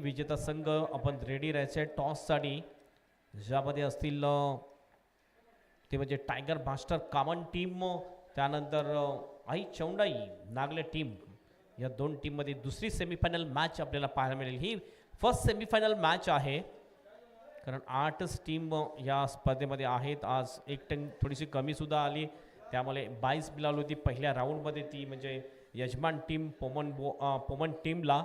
विजेता संघ आपण रेडी राहायचे टॉस साठी, ज्यामध्ये असतील ते म्हणजे टायगर मास्टर कामन टीम, त्यानंतर आई चौंडाई नागले टीम. या दोन टीम मध्ये दुसरी सेमीफायनल मॅच आपल्याला पाहायला मिळेल. ही फर्स्ट सेमीफायनल मॅच आहे, कारण 8च टीम या स्पर्धेमध्ये आहेत. आज एक टीम थोडीशी कमी सुद्धा आली, त्यामुळे 22 मिळाली होती पहिल्या राऊंडमध्ये. ती म्हणजे यजमान टीम पोमन टीमला.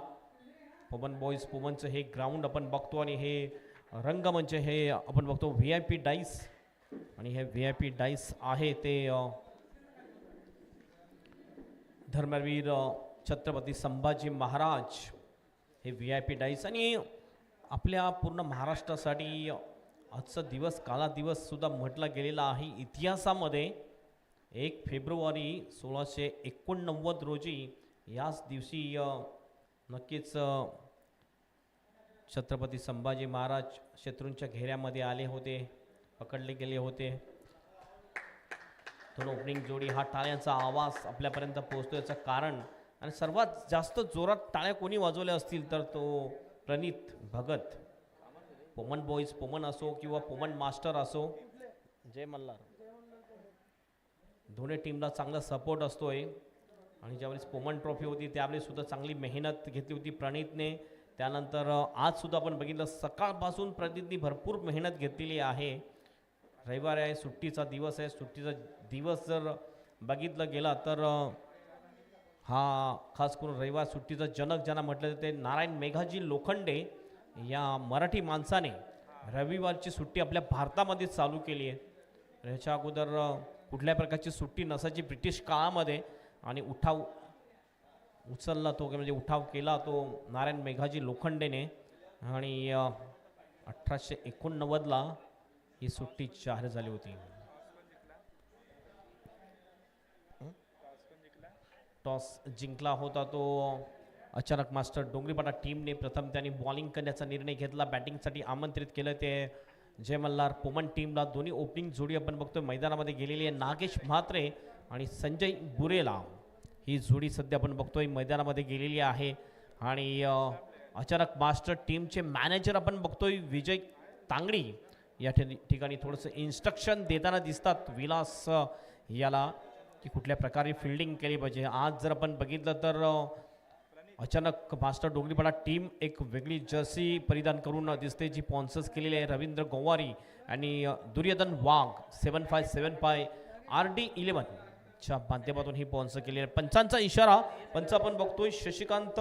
पोमन बॉईज पोमनचं हे ग्राउंड आपण बघतो आणि हे रंगमंच हे आपण बघतो. VIP डाईस, आणि हे VIP डाईस आहे ते धर्मवीर छत्रपती संभाजी महाराज हे VIP डाईस. आणि आपल्या पूर्ण महाराष्ट्रासाठी आजचा दिवस काला दिवस सुद्धा म्हटला गेलेला आहे इतिहासामध्ये. 1 फेब्रुवारी 1689 रोजी याच दिवशी नक्कीच छत्रपती संभाजी महाराज शत्रूंच्या घेऱ्यामध्ये आले होते, पकडले गेले होते. दोन ओपनिंग जोडी, हा टाळ्यांचा आवाज आपल्यापर्यंत पोहोचतो. याचं कारण आणि सर्वात जास्त जोरात टाळ्या कोणी वाजवल्या असतील तर तो प्रणित भगत. पोमन बॉईज पोमन असो किंवा पोमन मास्टर असो, जय मल्हार, दोन्ही टीमला चांगला सपोर्ट असतोय. आणि ज्यावेळेस पोमन ट्रॉफी होती त्यावेळेस सुद्धा चांगली मेहनत घेतली होती प्रणितने. त्यानंतर आज सुद्धा आपण बघितलं सकाळपासून प्रणितने भरपूर मेहनत घेतलेली आहे. रविवार आहे, सुट्टीचा दिवस आहे. सुट्टीचा दिवस जर बघितलं गेला तर हा खास करून रविवार सुट्टीचा जनक ज्यांना म्हटलं ते नारायण मेघाजी लोखंडे या मराठी माणसाने रविवारची सुट्टी आपल्या भारतामध्ये चालू केली आहे. ह्याच्या अगोदर कुठल्या प्रकारची सुट्टी नसायची ब्रिटिश काळामध्ये. आणि उठाव उचलला तो, म्हणजे उठाव केला तो नारायण मेघाजी लोखंडेने. आणि 1889ला ही सुट्टी जाहीर झाली होती. टॉस जिंकला होता तो अचानक मास्टर डोंगरीपाडा टीमने. प्रथम त्यांनी बॉलिंग करण्याचा निर्णय घेतला, बॅटिंगसाठी आमंत्रित केलं ते जय मल्हार पोमन टीमला. दोन्ही ओपनिंग जोडी आपण बघतोय मैदानामध्ये गेलेली आहे, नागेश म्हात्रे आणि संजय बुरेला. ही जोडी सध्या आपण बघतोय मैदानामध्ये गेलेली आहे. आणि अचानक मास्टर टीमचे मॅनेजर आपण बघतोय विजय तांगडी या ठिकाणी थोडंसं इन्स्ट्रक्शन देताना दिसतात विलास याला की कुठल्या प्रकारे फिल्डिंग केली पाहिजे. आज जर आपण बघितलं तर अचानक मास्टर डोंगरीपाडा टीम एक वेगळी जर्सी परिधान करून दिसते, जी स्पॉन्सर्स केलेली आहे रवींद्र गोवारी आणि दुर्योधन वाघ 7575 RD11 च्या माध्यमातून ही स्पॉन्सर केलेली आहे. पंचांचा इशारा, पंच आपण बघतोय शशिकांत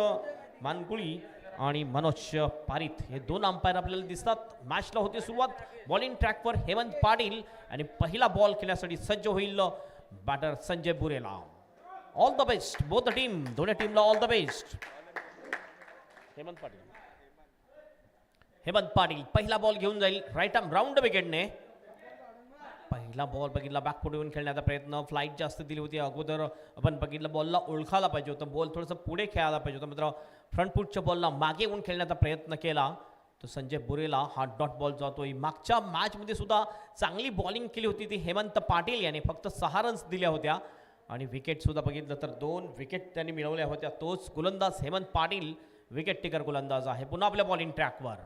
मानकुळी आणि मनोज पारित हे दोन अंपायर आपल्याला दिसतात. मॅचला होती सुरुवात. बॉलिंग ट्रॅकवर हेमंत पाटील आणि पहिला बॉल खेळण्यासाठी सज्ज होईल batter Sanjay Burela. All the best both the team, दोन्ही टीमला all the best. Hemant Patil पहिला बॉल घेऊन जाईल राईट आर्म राऊंड विकेटने. पहिला बॉल बघितला, बॅकफूट येऊन खेळण्याचा प्रयत्न, फ्लाईट जास्त दिली होती. अगोदर आपण बघितलं बॉलला ओळखायला पाहिजे होतं, बॉल थोडंसं पुढे खेळायला पाहिजे होतं, मात्र फ्रंट फूटच्या बॉलला मागे येऊन खेळण्याचा प्रयत्न केला तो संजय बुरेला. हा डॉट बॉल जातोय. मागच्या मॅचमध्ये सुद्धा चांगली बॉलिंग केली होती ती हेमंत पाटील याने, फक्त 6 रन्स दिल्या होत्या. आणि विकेट सुद्धा बघितलं तर 2 विकेट त्यांनी मिळवल्या होत्या. तोच गोलंदाज हेमंत पाटील विकेट टेकर गोलंदाज आहे. पुन्हा आपल्या बॉलिंग ट्रॅकवर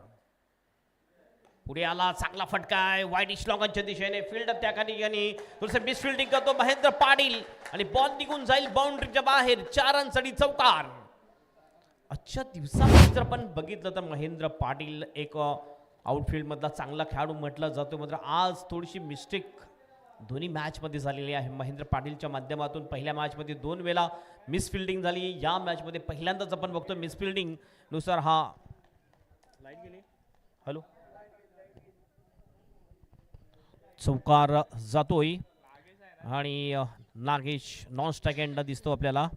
पुढे आला, चांगला फटका आहे वाईट लॉंगच्या दिशेने. फील्ड त्या ठिकाणी थोडंसं मिसफिल्डिंग करतो महेंद्र पाटील आणि बॉल निघून जाईल बाउंड्रीच्या बाहेर. 4 रनसाठी चौकार. आजच्या दिवसामध्ये जर आपण बघितलं तर महेंद्र पाटील एक आउटफील्ड मधला चांगला खेळाडू म्हटला जातो, मात्र आज थोडीशी मिस्टेक दोन्ही मॅचमध्ये झालेली आहे महेंद्र पाटीलच्या माध्यमातून. पहिल्या मॅचमध्ये 2 वेळा मिसफिल्डिंग झाली, या मॅचमध्ये पहिल्यांदाच आपण बघतो मिसफिल्डिंग नुसार हा लाईट गेली. हॅलो, चौकार जातोय आणि नागेश नॉन स्ट्राइक एंडला दिसतो आपल्याला.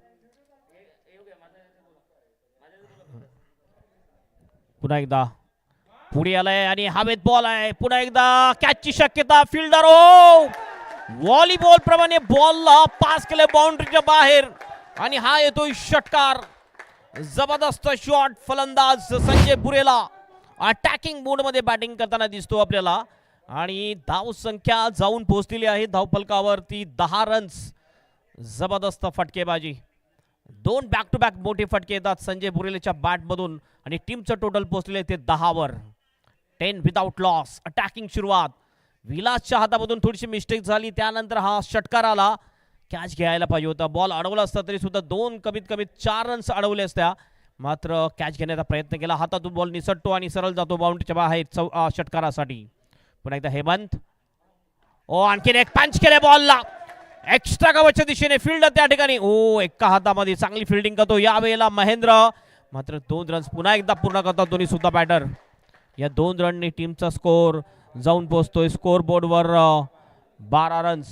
पुन्हा एकदा पुढे आलाय आणि हवेत बॉल आहे. पुन्हा एकदा कॅचची शक्यता. फिल्डर हो व्हॉलीबॉल प्रमाणे बॉलला पास केले बाउंड्रीच्या बाहेर आणि हा येतोय षटकार. जबरदस्त शॉट. फलंदाज संजय बुरेला अटॅकिंग मोड मध्ये बॅटिंग करताना दिसतो आपल्याला. आणि धाव संख्या जाऊन पोहोचलेली आहे धावफलकावरती 10 रन्स. जबरदस्त फटकेबाजी. 2 बॅक टू बॅक मोठे फटके येतात संजय बुरेलेच्या बॅटमधून. आणि टीमचं टोटल पोहोचले ते 10 वर. 10 विदाउट लॉस. अटॅकिंग सुरुवात. विलासच्या हातामधून थोडीशी मिस्टेक झाली, त्यानंतर हा षटकार आला. कॅच घ्यायला पाहिजे होता. बॉल अडवला असता तरी सुद्धा कमीत कमी 4 रन्स अडवले असत्या, मात्र कॅच घेण्याचा प्रयत्न केला. हातातून बॉल निसटतो आणि सरळ जातो बाउंड्रीच्या बाहेर षटकारासाठी. पुन्हा एकदा हेमंत. आणखीन एक पंच केले बॉलला. एक्स्ट्रा कव्हरच्या दिशेने फील्ड त्या ठिकाणी. एका हातामध्ये चांगली फिल्डिंग करतो यावेळेला महेंद्र, मात्र 2 रन्स पुन्हा एकदा पूर्ण करतात दोन्ही सुद्धा बॅटर. या 2 रनने टीमचा स्कोर जाऊन पोहोचतोय स्कोर बोर्डवर 12 रन्स.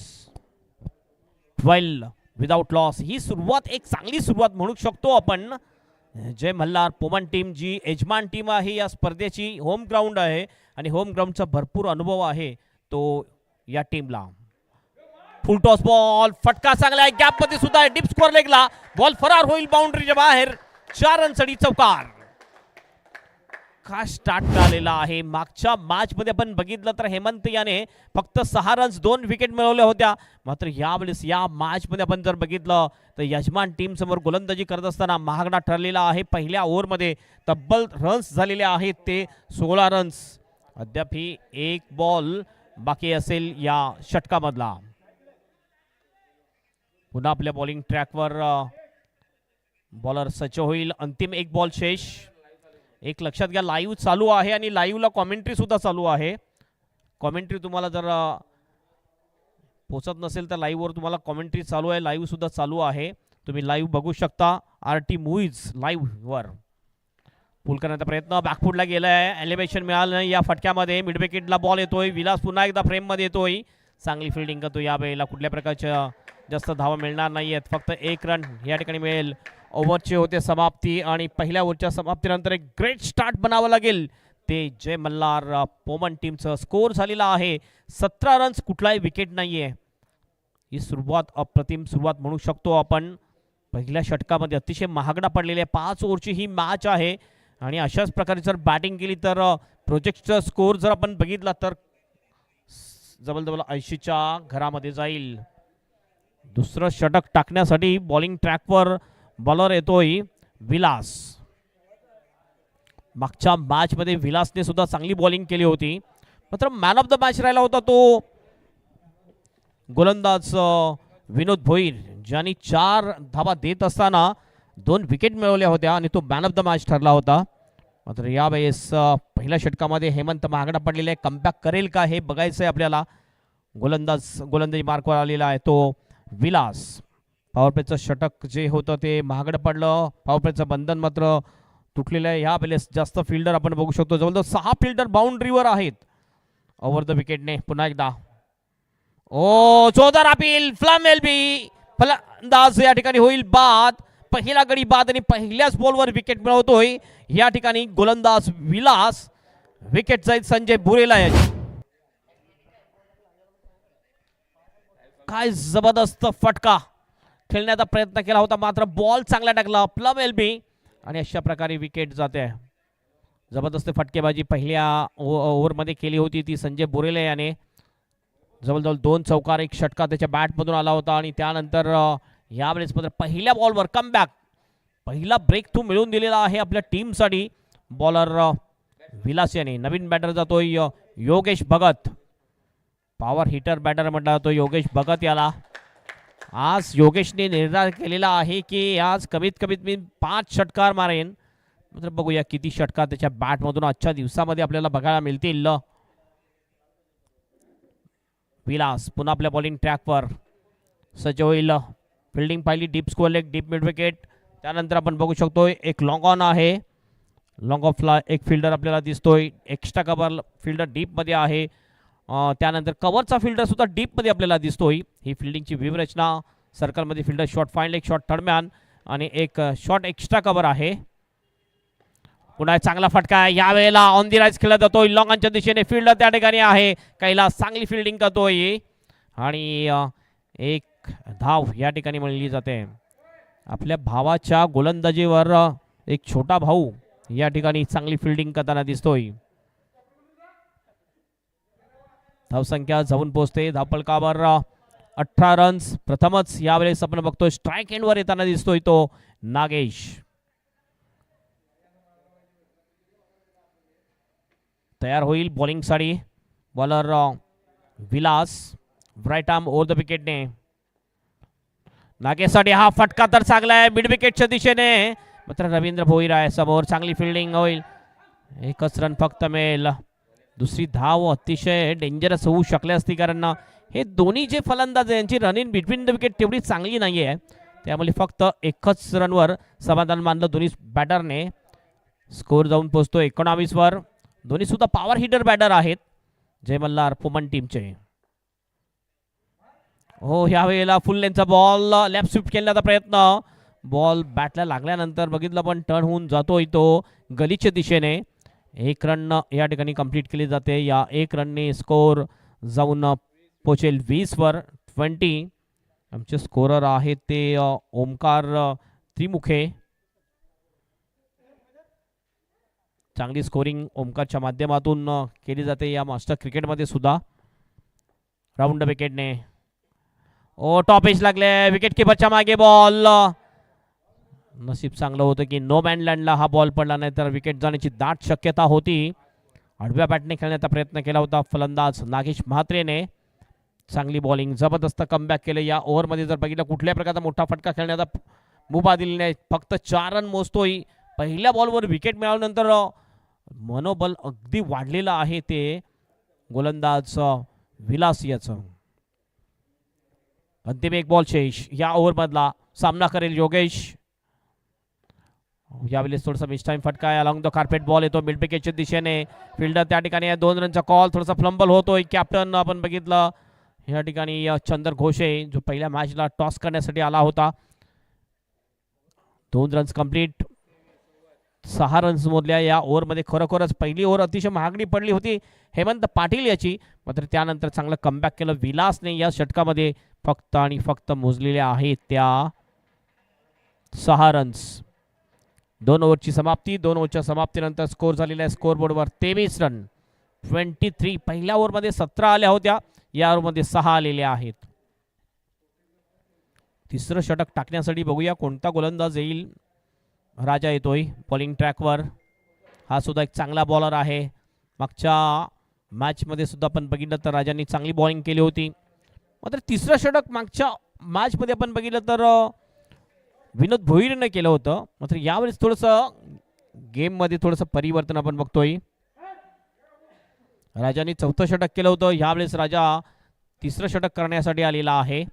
12 without loss. ही सुरुवात एक चांगली सुरुवात म्हणू शकतो आपण. जय मल्हार पोमन टीम जी यजमान टीम आहे या स्पर्धेची, होम ग्राउंड आहे आणि होम ग्राउंडचा भरपूर अनुभव आहे तो या टीमला. फुल टॉस बॉल. फटका चांगला आहे. गॅप मध्ये सुद्धा डीप स्कोर लेगला. बॉल फरार होईल बाउंड्रीच्या बाहेर. 4 रनसाठी चौकार. काय स्टार्ट आलेला आहे. मागच्या मॅच मध्ये आपण बघितलं तर हेमंत याने फक्त 6 रन्स 2 विकेट मिळवल्या होत्या, मात्र यावेळेस या मॅच मध्ये आपण जर बघितलं तर यजमान टीम समोर गोलंदाजी करत असताना महागडा ठरलेला आहे. पहिल्या ओव्हरमध्ये तब्बल रन्स झालेले आहेत ते 16 रन्स. अद्याप ही एक बॉल बाकी असेल या षटकामधला. पुन्हा आपल्या बॉलिंग ट्रॅकवर बॉलर सज्ज होईल. अंतिम एक बॉल शेष. एक लक्षात घ्या, लाईव्ह चालू आहे आणि लाईव्हला कॉमेंट्री सुद्धा चालू आहे. कॉमेंट्री तुम्हाला जर पोचत नसेल तर लाईव्हवर तुम्हाला कॉमेंट्री चालू आहे, लाईव्ह सुद्धा चालू आहे. तुम्ही लाईव्ह बघू शकता RT मूव्हीज लाईव्हवर. पुल करण्याचा प्रयत्न बॅकफुटला गेलाय. एलिव्हेशन मिळालं नाही या फटक्यामध्ये. मिड विकेटला बॉल येतोय. विलास पुन्हा एकदा फ्रेममध्ये येतोय. चांगली फिल्डिंग करतो यावेळेला. कुठल्या प्रकारच्या जास्त धावा मिळणार नाही आहेत, फक्त 1 रन या ठिकाणी मिळेल. ओव्हरची होते समाप्ती आणि पहिल्या ओव्हरच्या समाप्तीनंतर एक ग्रेट स्टार्ट बनावं लागेल. ते जय मल्हार पोमन टीमचं स्कोर झालेला आहे 17 रन्स. कुठलाही विकेट नाहीये. ही सुरुवात अप्रतिम सुरुवात म्हणू शकतो आपण. पहिल्या षटकामध्ये अतिशय महागडा पडलेली आहे. 5 ओव्हरची ही मॅच आहे आणि अशाच प्रकारे जर बॅटिंग केली तर प्रोजेक्टचा स्कोर जर आपण बघितला तर जवळजवळ 80च्या घरामध्ये जाईल. दुसरं षटक टाकण्यासाठी बॉलिंग ट्रॅकवर बॉलर येतोय विलास. मागच्या मॅच मध्ये विलासने सुद्धा चांगली बॉलिंग केली होती, मात्र मॅन ऑफ द मॅच राहिला होता तो गोलंदाज विनोद भोईर, ज्यांनी 4 धावा देत असताना 2 विकेट मिळवल्या होत्या आणि तो मॅन ऑफ द मॅच ठरला होता. मात्र यावेळेस पहिल्या षटकामध्ये हेमंत महागडा पडलेला आहे. कमबॅक करेल का हे बघायचं आहे आपल्याला. गोलंदाजी मार्कवर आलेला आहे तो विलास. पॉवरप्लेचं षटक जे होतं ते महागडं पडलं. पॉवरप्लेचं बंधन मात्र तुटलेलं आहे. यावेळेस जास्त फिल्डर आपण बघू शकतो. जवळजवळ 6 फिल्डर बाउंड्रीवर आहेत ओव्हर द विकेटने. पुन्हा एकदा जोरदार अपील. फ्लम एलबी फलंदाज या ठिकाणी होईल बाद. पहिला गडी बाद आणि पहिल्याच बॉलवर विकेट मिळवतोय या ठिकाणी गोलंदाज विलास. विकेट जाईल संजय बुरेला याची. काय जबरदस्त फटका खेळण्याचा प्रयत्न केला होता, मात्र बॉल चांगला टाकला प्लम एलबी आणि अशा प्रकारे विकेट जाते. जबरदस्त फटकेबाजी पहिल्या ओव्हरमध्ये केली होती ती संजय बोरेले याने. जवळजवळ 2 चौकार 1 षटका त्याच्या बॅटमधून आला होता आणि त्यानंतर यावेळेस मात्र पहिल्या बॉलवर कमबॅक, पहिला ब्रेक थ्रू मिळवून दिलेला आहे आपल्या टीमसाठी बॉलर विलास याने. नवीन बॅटर जातोय Yogesh Bhagat. Power hitter batter म्हटला तो योगेश भगत याला. आज योगेशने निर्धार केलेला आहे की आज कमीत कमीत मी 5 षटकार मारेन. मात्र बघूया किती षटकार त्याच्या बॅटमधून आजच्या दिवसामध्ये आपल्याला बघायला मिळतील. विलास पुन्हा आपल्या बॉलिंग ट्रॅकवर सज्ज होईल. फिल्डिंग पाहिली deep score leg, deep mid wicket. त्यानंतर आपण बघू शकतो एक लॉंग ऑन आहे. लॉंग ऑफला एक फिल्डर आपल्याला दिसतोय. एक्स्ट्रा कव्हर फिल्डर डीपमध्ये आहे. त्यानंतर कव्हरचा फिल्डर सुद्धा डीपमध्ये आपल्याला दिसतोय. ही फिल्डिंगची व्यूहरचना. सर्कलमध्ये फिल्डर शॉर्ट फाईंड, एक शॉर्ट थर्डमॅन आणि एक शॉर्ट एक्स्ट्रा कव्हर आहे. पुन्हा चांगला फटका आहे. यावेळेला ऑन दी राईज खेळला जातोय लॉंगच्या दिशेने. फिल्डर त्या ठिकाणी आहे. कैलास चांगली फिल्डिंग करतोय आणि एक धाव या ठिकाणी मिळली जाते. आपल्या भावाच्या गोलंदाजीवर एक छोटा भाऊ या ठिकाणी चांगली फिल्डिंग करताना दिसतोय. धावसंख्या जाऊन पोहोचते धावफलकावर 18 रन्स. प्रथमच यावेळेस आपण बघतोय स्ट्राईक एंडवर येताना दिसतोय तो नागेश. तयार होईल बॉलिंगसाठी. Bowler Vilas right arm over the विकेटने. नागेशसाठी हा फटका तर चांगला आहे मिड विकेटच्या दिशेने. मात्र रवींद्र भोईर आहे समोर. चांगली फिल्डिंग होईल. एकच रन फक्त मिळेल. दुसरी धाव अतिशय डेंजरस होऊ शकली असती कारण हे दोन्ही जे फलंदाज आहे यांची run in between the wicket तेवढी चांगली नाही आहे. त्यामुळे फक्त एकच रनवर समाधान मानलं दोन्ही बॅटरने. स्कोर जाऊन पोहोचतो 19 वर. दोन्ही सुद्धा पॉवर हिटर बॅटर आहेत जय मल्हार पुमन टीमचे. हो ह्या वेळेला फुल लेनचा बॉल लेफ्ट स्वीप केल्याचा प्रयत्न. बॉल बॅटला लागल्यानंतर बघितलं पण टर्न होऊन जातोय तो गलीच्या दिशेने. एक रन या ठिकाणी कंप्लीट केली जाते. या एक रनने स्कोर जाऊन पोचेल 20 वर 20. आमचे स्कोरर आहेत ते ओमकार त्रिमुखे. चांगली स्कोरिंग ओमकारच्या माध्यमातून केली जाते या मास्टर क्रिकेटमध्ये सुद्धा. राऊंड विकेटने ओ टॉप एज लागले. विकेट किपरच्या मागे बॉल. नशीब चांगलं होतं की नो मॅन लँडला हा बॉल पडला नाही तर विकेट जाण्याची दाट शक्यता होती. आडव्या बॅटने खेळण्याचा प्रयत्न केला होता फलंदाज नागेश म्हात्रेने. चांगली बॉलिंग जबरदस्त कमबॅक केले. या ओव्हरमध्ये जर बघितलं कुठल्या प्रकारचा मोठा फटका खेळण्याचा मुभा दिली नाही. फक्त 4 रन मोजतोय. पहिल्या बॉलवर विकेट मिळाल्यानंतर मनोबल अगदी वाढलेलं आहे ते गोलंदाज विलास याचं. अंतिम एक बॉल शेष. या ओव्हरमधला सामना करेल योगेश. यावेळेस थोडासा मिस टाइम फटका आहे. अलॉंग द कार्पेट बॉल येतो मिड विकेटच्या दिशेने. फिल्डर त्या ठिकाणी 2 रनचा कॉल. थोडासा फ्लंबल होतोय. कॅप्टन आपण बघितलं या ठिकाणी चंदर घोषे जो पहिल्या मॅचला टॉस करण्यासाठी आला होता. 2 रन्स कंप्लीट. 6 रन्स मोजल्या या ओव्हरमध्ये. खरोखरच पहिली ओव्हर अतिशय महागडी पडली होती हेमंत पाटील याची. मात्र त्यानंतर चांगलं कमबॅक केलं विलासने. या षटकामध्ये फक्त आणि फक्त मोजलेल्या आहेत त्या 6 रन्स. 2 ओव्हरची समाप्ती. 2 ओव्हरच्या समाप्तीनंतर स्कोर झालेला आहे स्कोरबोर्डवर 23 रन 23. पहिल्या ओव्हरमध्ये 17 आल्या होत्या. या ओव्हरमध्ये 6 आलेल्या आहेत. तिसरं षटक टाकण्यासाठी बघूया कोणता गोलंदाज येईल. राजा येतोय बॉलिंग ट्रॅकवर. हा सुद्धा एक चांगला बॉलर आहे. मागच्या मॅचमध्ये सुद्धा आपण बघितलं तर राजांनी चांगली बॉलिंग केली होती. मात्र तिसरं षटक मागच्या मॅचमध्ये आपण बघितलं तर विनोद भोईरने केलं होतं. मात्र यावेळेस थोडंसं गेममध्ये थोडंसं परिवर्तन आपण बघतोय. राजांनी 4थं षटक केलं होतं. यावेळेस राजा 3रं षटक करण्यासाठी आलेला आहे.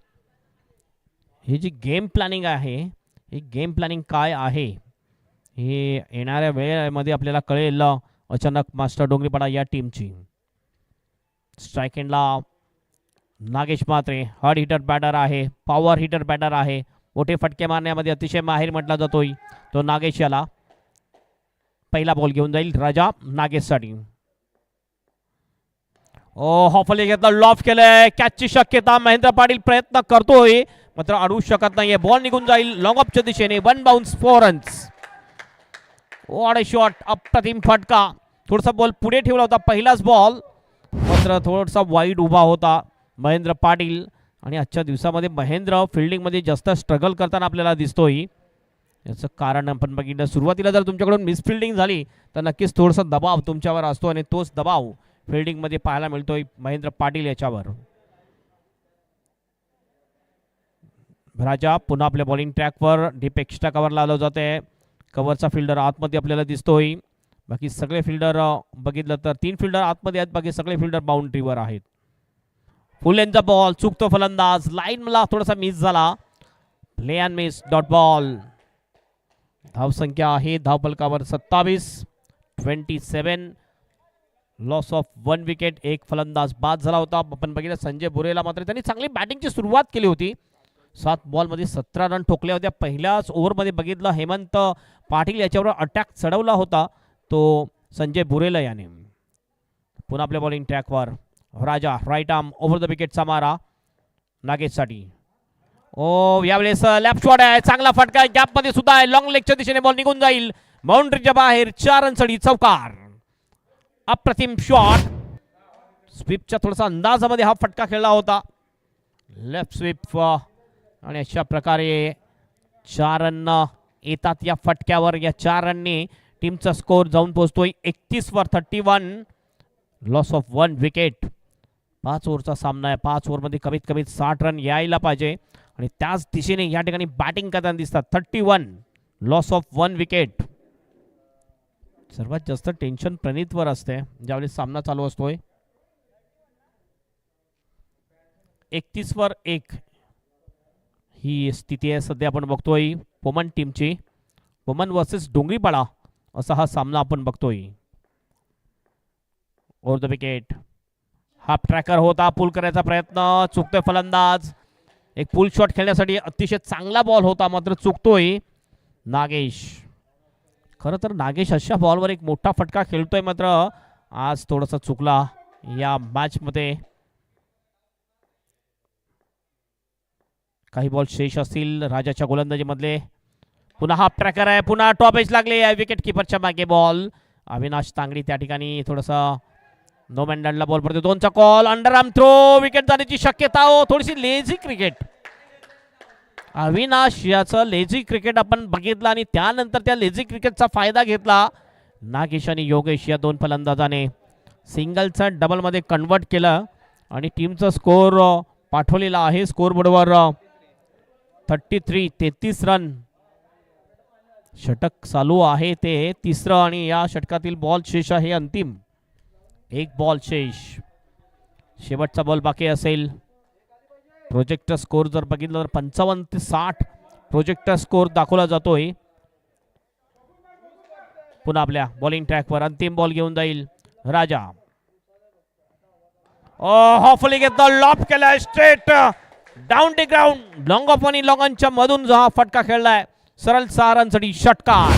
ही जी गेम प्लॅनिंग आहे ही गेम प्लॅनिंग काय आहे हे येणाऱ्या वेळेमध्ये आपल्याला कळेल. अचानक मास्टर डोंगरीपाडा या टीमची. स्ट्राईक एंडला Nagesh Mhatre hard hitter batter आहे. पॉवर हिटर बॅटर आहे. मोठे फटके मारण्यामध्ये अतिशय माहिर म्हटला जातोय तो नागेश. याला पहिला बॉल घेऊन जाईल राजा नागेशसाठी. ओ हॉफले घेतला. लॉफ केलंय. कॅचची शक्यता. महेंद्र पाटील प्रयत्न करतोय मात्र अडवू शकत नाहीये. बॉल निघून जाईल लॉंग ऑफच्या दिशेने. 1 bounce 4 runs. What a shot. अप्रतिम फटका. थोडासा बॉल पुढे ठेवला होता पहिलाच बॉल मात्र थोडासा वाईड उभा होता महेंद्र पाटील. आणि आजच्या दिवसामध्ये महेंद्र फिल्डिंगमध्ये जास्त स्ट्रगल करताना आपल्याला दिसतोय. याचं कारण आपण बघितलं सुरुवातीला जर तुमच्याकडून मिसफिल्डिंग झाली तर नक्कीच थोडासा दबाव तुमच्यावर असतो आणि तोच दबाव फिल्डिंगमध्ये पाहायला मिळतोय महेंद्र पाटील याच्यावर. राजा पुन्हा आपल्या बॉलिंग ट्रॅकवर. डीप एक्स्ट्रा कव्हर लावलं जाते. कव्हरचा फिल्डर आतमध्ये आपल्याला दिसतोय. बाकी सगळे फिल्डर बघितलं तर 3 फिल्डर आतमध्ये आहेत. बाकी सगळे फिल्डर बाउंड्रीवर आहेत. फुल लेनचा बॉल. चुकतो फलंदाज. लाईन मला थोडासा मिस झाला. Play and miss dot ball. धावसंख्या आहे धावफलकावर 27 27. Loss of 1 wicket. एक फलंदाज बाद झाला होता. आपण बघितलं संजय बुरेला मात्र त्यांनी चांगली बॅटिंगची सुरुवात केली होती. 7 बॉलमध्ये 17 रन ठोकल्या होत्या. पहिल्याच ओव्हरमध्ये बघितलं हेमंत पाटील याच्यावर अटॅक चढवला होता तो संजय बुरेला याने. पुन्हा आपल्या बॉलिंग ट्रॅकवर राजा राईट आर्म ओव्हर द विकेटचा मारा नागेशसाठी. ओ यावेळेस लेफ्ट शॉट आहे. चांगला फटका आहे. गॅपमध्ये सुद्धा आहे. लॉंग लेगच्या दिशेने बॉल निघून जाईल बाउंड्रीच्या बाहेर. 4 रनसाठी चौकार. अप्रतिम शॉट. स्वीपच्या थोडासा अंदाजामध्ये हा फटका खेळला होता. लेफ्ट स्वीप आणि अशा प्रकारे 4 रन येतात या फटक्यावर. या 4 रनने टीमचा स्कोर जाऊन पोहोचतोय 31 वर 31. Loss of 1 wicket. 5 ओव्हरचा सामना आहे. 5 ओव्हरमध्ये कमीत कमी 60 रन यायला पाहिजे आणि त्याच दिशेने या ठिकाणी बॅटिंग करताना दिसतात. 31 लॉस ऑफ 1 विकेट. सर्वात जास्त टेन्शन प्रणीतवर असते ज्यावेळी सामना चालू असतोय. 31 वर 1 ही स्थिती आहे सध्या आपण बघतोय पोमन टीमची. पोमन वर्सेस डोंगरीपाडा असा हा सामना आपण बघतोय. Over the wicket. Half tracker होता, पुल करायचा प्रयत्न, चुकतोय फलंदाज. एक पुल शॉट खेळण्यासाठी अतिशय चांगला बॉल होता मात्र चुकतोय नागेश. खरं तर नागेश अशा बॉलवर एक मोठा फटका खेळतोय मात्र आज थोडासा चुकला या मॅच मध्ये. काही बॉल शेष असतील राजाच्या गोलंदाजी मधले. पुन्हा हाफ ट्रॅकर आहे, पुन्हा टॉप एज लागले आहे विकेट किपरच्या मागे बॉल. अविनाश तांगडी त्या ठिकाणी थोडासा नो मॅनला बॉल पडतो. 2चा कॉल, अंडरआर्म थ्रो, विकेट जाण्याची शक्यता. हो थोडीशी लेझी क्रिकेट. अविनाश याचं लेझी क्रिकेट आपण बघितलं आणि त्यानंतर त्या लेझी क्रिकेटचा फायदा घेतला नागेश आणि योगेश या दोन फलंदाजाने. सिंगलचं डबलमध्ये कन्वर्ट केलं आणि टीमचा स्कोर पाठवलेला आहे स्कोरबोर्डवर 33 रन. षटक चालू आहे ते तिसरं आणि या षटकातील बॉल शेष आहे अंतिम. एक बॉल शेष. शेवटचा बॉल बाकी असेल. प्रोजेक्टर स्कोर जर बघितलं तर 55 ते 60 प्रोजेक्टर स्कोर दाखवला जातोय. पुन्हा आपल्या बॉलिंग ट्रॅकवर अंतिम बॉल घेऊन जाईल राजा. हॉफली घेतला, लॉप केलाय straight down the ground. Long of आणि लॉंगनच्या मधून जो हा फटका खेळलाय सरळ 6 रनसाठी षटकार.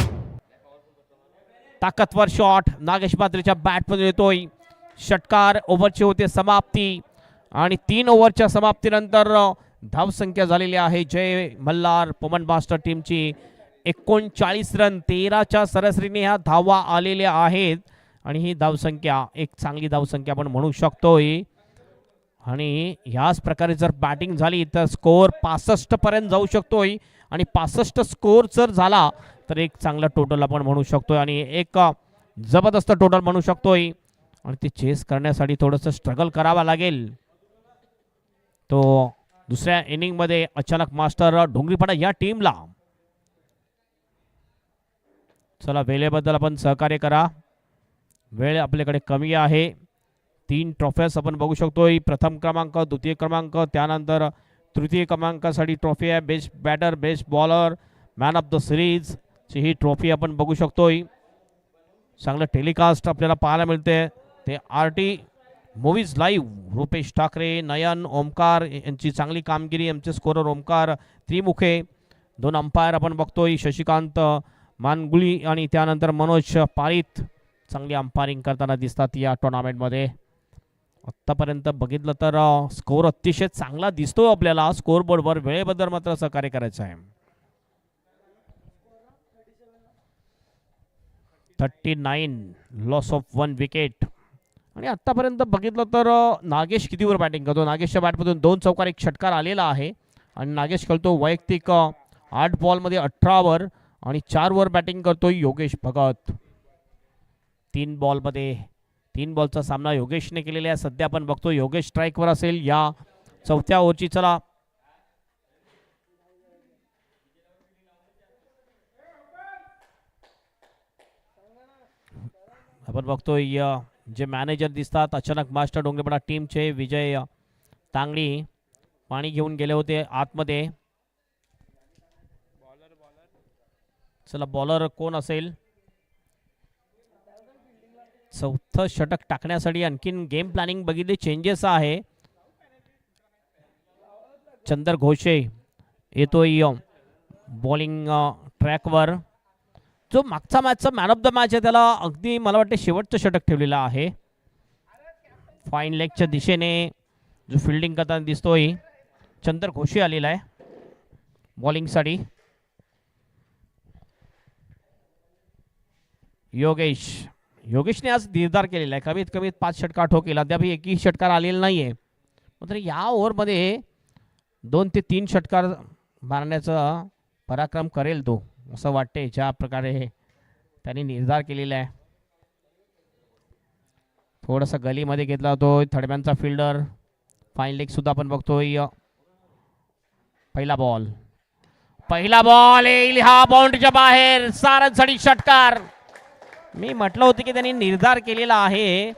ताकदवर शॉट नागेश बात्रेच्या बॅटमध्ये येतोय. षटकार. ओव्हरची होते समाप्ती आणि 3 ओव्हरच्या समाप्तीनंतर धावसंख्या झालेली आहे जय मल्हार पोमन मास्टर टीमची 39 रन. 13च्या सरासरीने ह्या धावा आलेल्या आहेत आणि ही धावसंख्या एक चांगली धावसंख्या आपण म्हणू शकतोय. आणि ह्याच प्रकारे जर बॅटिंग झाली तर स्कोर 65 पर्यंत जाऊ शकतोय आणि 65 स्कोर जर झाला तर एक चांगला टोटल आपण म्हणू शकतोय आणि एक जबरदस्त टोटल म्हणू शकतोय. आणि ते चेस करण्यासाठी थोडंसं स्ट्रगल करावा लागेल. तो दुसऱ्या इनिंग मध्ये अचानक मास्टर डोंगरीपाडा या टीमला. चला वेळेबद्दल आपण सहकार्य करा. वेळ आपल्याकडे कमी आहे. 3 ट्रॉफ्यास आपण बघू शकतोय. प्रथम क्रमांक, द्वितीय क्रमांक, त्यानंतर तृतीय क्रमांकासाठी ट्रॉफी आहे. Best batter, best bowler, man of the series ची ही ट्रॉफी आपण बघू शकतोय. चांगलं टेलिकास्ट आपल्याला पाहायला मिळते. ते RT movies live. Rupesh Thakre, Nayan, Omkar यांची चांगली कामगिरी. आमचे स्कोरर ओमकार त्रिमुखे. 2 अंपायर आपण बघतोय शशिकांत मानगुळी आणि त्यानंतर मनोज पारित चांगली अंपायरिंग करताना दिसतात या टुर्नामेंटमध्ये. आत्तापर्यंत बघितलं तर स्कोर अतिशय चांगला दिसतो आपल्याला स्कोरबोर्डवर. वेळेबद्दल मात्र सहकार्य करायचं आहे. 39 लॉस ऑफ 1 विकेट. आणि आत्तापर्यंत बघितलं तर नागेश कितीवर बॅटिंग करतो. नागेशच्या बॅटमधून 2 चौकार 1 षटकार आलेला आहे आणि नागेश खेळतो वैयक्तिक 8 बॉलमध्ये 18 वर आणि 4 वर बॅटिंग करतो योगेश भगत. 3 बॉलचा सामना योगेशने केलेला आहे. सध्या आपण बघतो योगेश स्ट्राईकवर असेल या 4थ्या ओव्हरची. चला आपण बघतोय जे मॅनेजर दिसतात अचानक मास्टर डोंगरीपाडा टीमचे विजय तांगडी पाणी घेऊन गेले होते आतमध्ये. चला बॉलर कोण असेल. 4थं षटक टाकण्यासाठी आणखीन गेम प्लॅनिंग बघितले चेंजेस आहे. चंदर घोषे येतोय बॉलिंग ट्रॅकवर. जो मागचा मॅचचा मॅन ऑफ द मॅच आहे त्याला अगदी मला वाटते शेवटचं षटक ठेवलेलं आहे. फाईन लेगच्या दिशेने जो फिल्डिंग करताना दिसतोय चंदर घोषे आलेला आहे बॉलिंगसाठी. योगेशने आज निर्धार केलेला आहे. कमीत कमी 5 षटकार ठोकेल. अद्याप एकही षटकार आलेला नाहीये. मात्र या ओव्हरमध्ये 2 ते 3 षटकार मारण्याचा पराक्रम करेल तो असं वाटते ज्या प्रकारे त्यांनी निर्धार केलेला आहे. थोडासा गलीमध्ये घेतला तो थर्डमॅनचा फिल्डर. फाईन लेग सुद्धा आपण बघतोय. पहिला बॉल येईल हा बाउंड्रीच्या बाहेर. सारंगसाठी षटकार. मी म्हटलं होतं की त्यांनी निर्धार केलेला आहे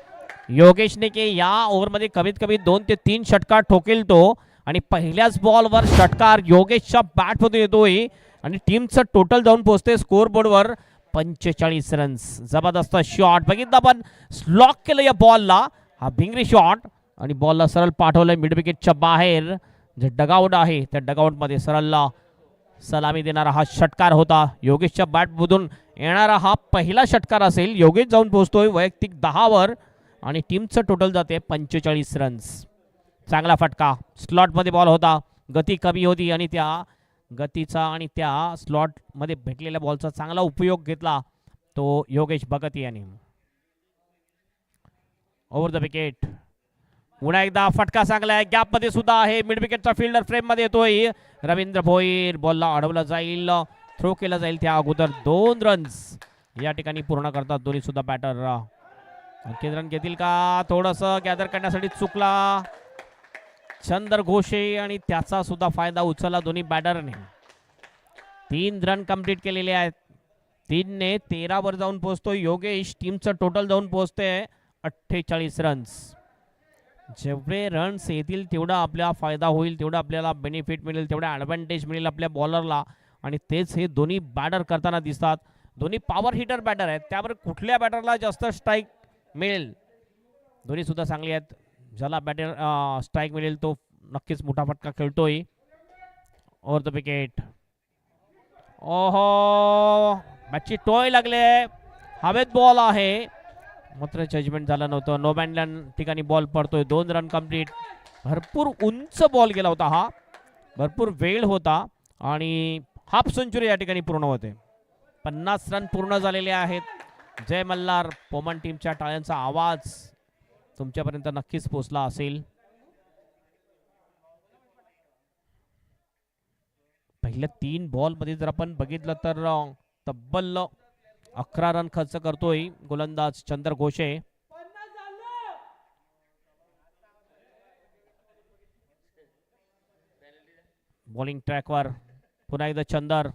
योगेशने की या ओव्हरमध्ये कमीत कमी 2 ते 3 षटकार ठोकेल तो. आणि पहिल्याच बॉलवर षटकार योगेशच्या बॅटमधून येतोय आणि टीमचं टोटल जाऊन पोहोचते स्कोअर बोर्डवर 45 रन्स. जबरदस्त शॉट बघितलं आपण. स्लॉक केलं या बॉलला. हा भिंगरी शॉट आणि बॉलला सरळ पाठवलंय मिड विकेटच्या बाहेर. जे डगआउट आहे त्या डगआउटमध्ये सरळला सलामी देणारा हा षटकार होता. योगेशच्या बॅटमधून येणारा हा पहिला षटकार असेल. योगेश जाऊन पोहोचतोय वैयक्तिक 10 वर आणि टीमचं टोटल जाते 45 रन्स. चांगला फटका. स्लॉटमध्ये बॉल होता. गती कमी होती आणि त्या गतीचा आणि त्या स्लॉटमध्ये भेटलेल्या बॉलचा चांगला उपयोग घेतला तो योगेश भगत यांनी. Over the wicket. पुन्हा एकदा फटका चांगला आहे. गॅपमध्ये सुद्धा आहे. मिड विकेटचा फिल्डर फ्रेममध्ये येतोय. रवींद्र भोईर. बॉलला अडवला जाईल. थ्रो केला जाईल त्या अगोदर. 2 रन्स या ठिकाणी पूर्ण करतात दोन्ही सुद्धा बॅटर. आणखी रन घेतील का? थोडंसं गॅदर करण्यासाठी चुकला चंदर घोषे आणि त्याचा सुद्धा फायदा उचलला दोन्ही बॅटरने. 3 रन कंप्लीट केलेले आहेत. 3 ने 13 वर जाऊन पोहोचतोय योगेश. टीमचं टोटल जाऊन पोहोचते 48 रन्स. जेवढे रन्स येतील तेवढा आपला फायदा होईल, तेवढा आपल्याला बेनिफिट मिळेल, तेवढा ॲडव्हान्टेज मिळेल आपल्या बॉलरला. आणि तेच हे दोन्ही बॅटर करताना दिसतात. दोन्ही पॉवर हिटर बॅटर आहेत. त्यावर कुठल्या बॅटरला जास्त स्ट्राईक मिळेल? दोन्ही सुद्धा चांगली आहेत. ज्याला बॅटर स्ट्राईक मिळेल तो नक्कीच मोठा फटका खेळतोय. Over the wicket. ओहो मॅचची टोय लागले. हवेत बॉल आहे मात्र जजमेंट झालं नव्हतं. नो बॅटलॅन ठिकाणी बॉल पडतोय. 2 रन कंप्लीट. भरपूर उंच बॉल गेला होता हा. भरपूर वेळ होता आणि हाफ सेंचुरी या ठिकाणी पूर्ण होते. 50 रन पूर्ण झालेले आहेत. जय मल्हार पोमन टीमच्या टाळ्यांचा आवाज तुमच्यापर्यंत नक्कीच पोहोचला असेल. पहिल्या 3 बॉलमध्ये जर आपण बघितलं तर तब्बल 11 रन खर्च करतोय गोलंदाज चंदर घोषे. बॉलिंग ट्रॅकवर पुन्हा एकदा चंदर.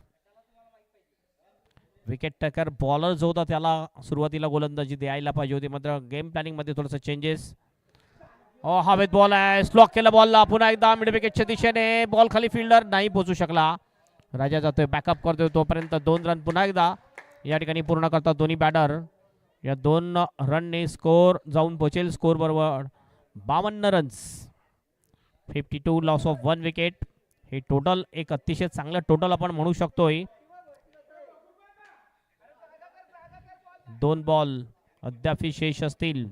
विकेट टेकर बॉलर जो होता त्याला सुरुवातीला गोलंदाजी द्यायला पाहिजे होती मात्र गेम प्लॅनिंग मध्ये थोडंसं चेंजेस. हवेत बॉल आहे. स्लॉक केला बॉलला. पुन्हा एकदा मिड विकेटच्या दिशेने बॉल खाली. फिल्डर नाही पोहोचू शकला. राजा जातोय बॅकअप करतोय तोपर्यंत. 2 रन पुन्हा एकदा या ठिकाणी पूर्ण करतात दोन्ही बॅटर. या 2 रनने स्कोर जाऊन पोहोचेल स्कोर बरोबर 52 रन्स. 52 loss of 1 wicket. हे टोटल एक अतिशय चांगलं टोटल आपण म्हणू शकतोय. 2 बॉल अद्याप शेष असतील.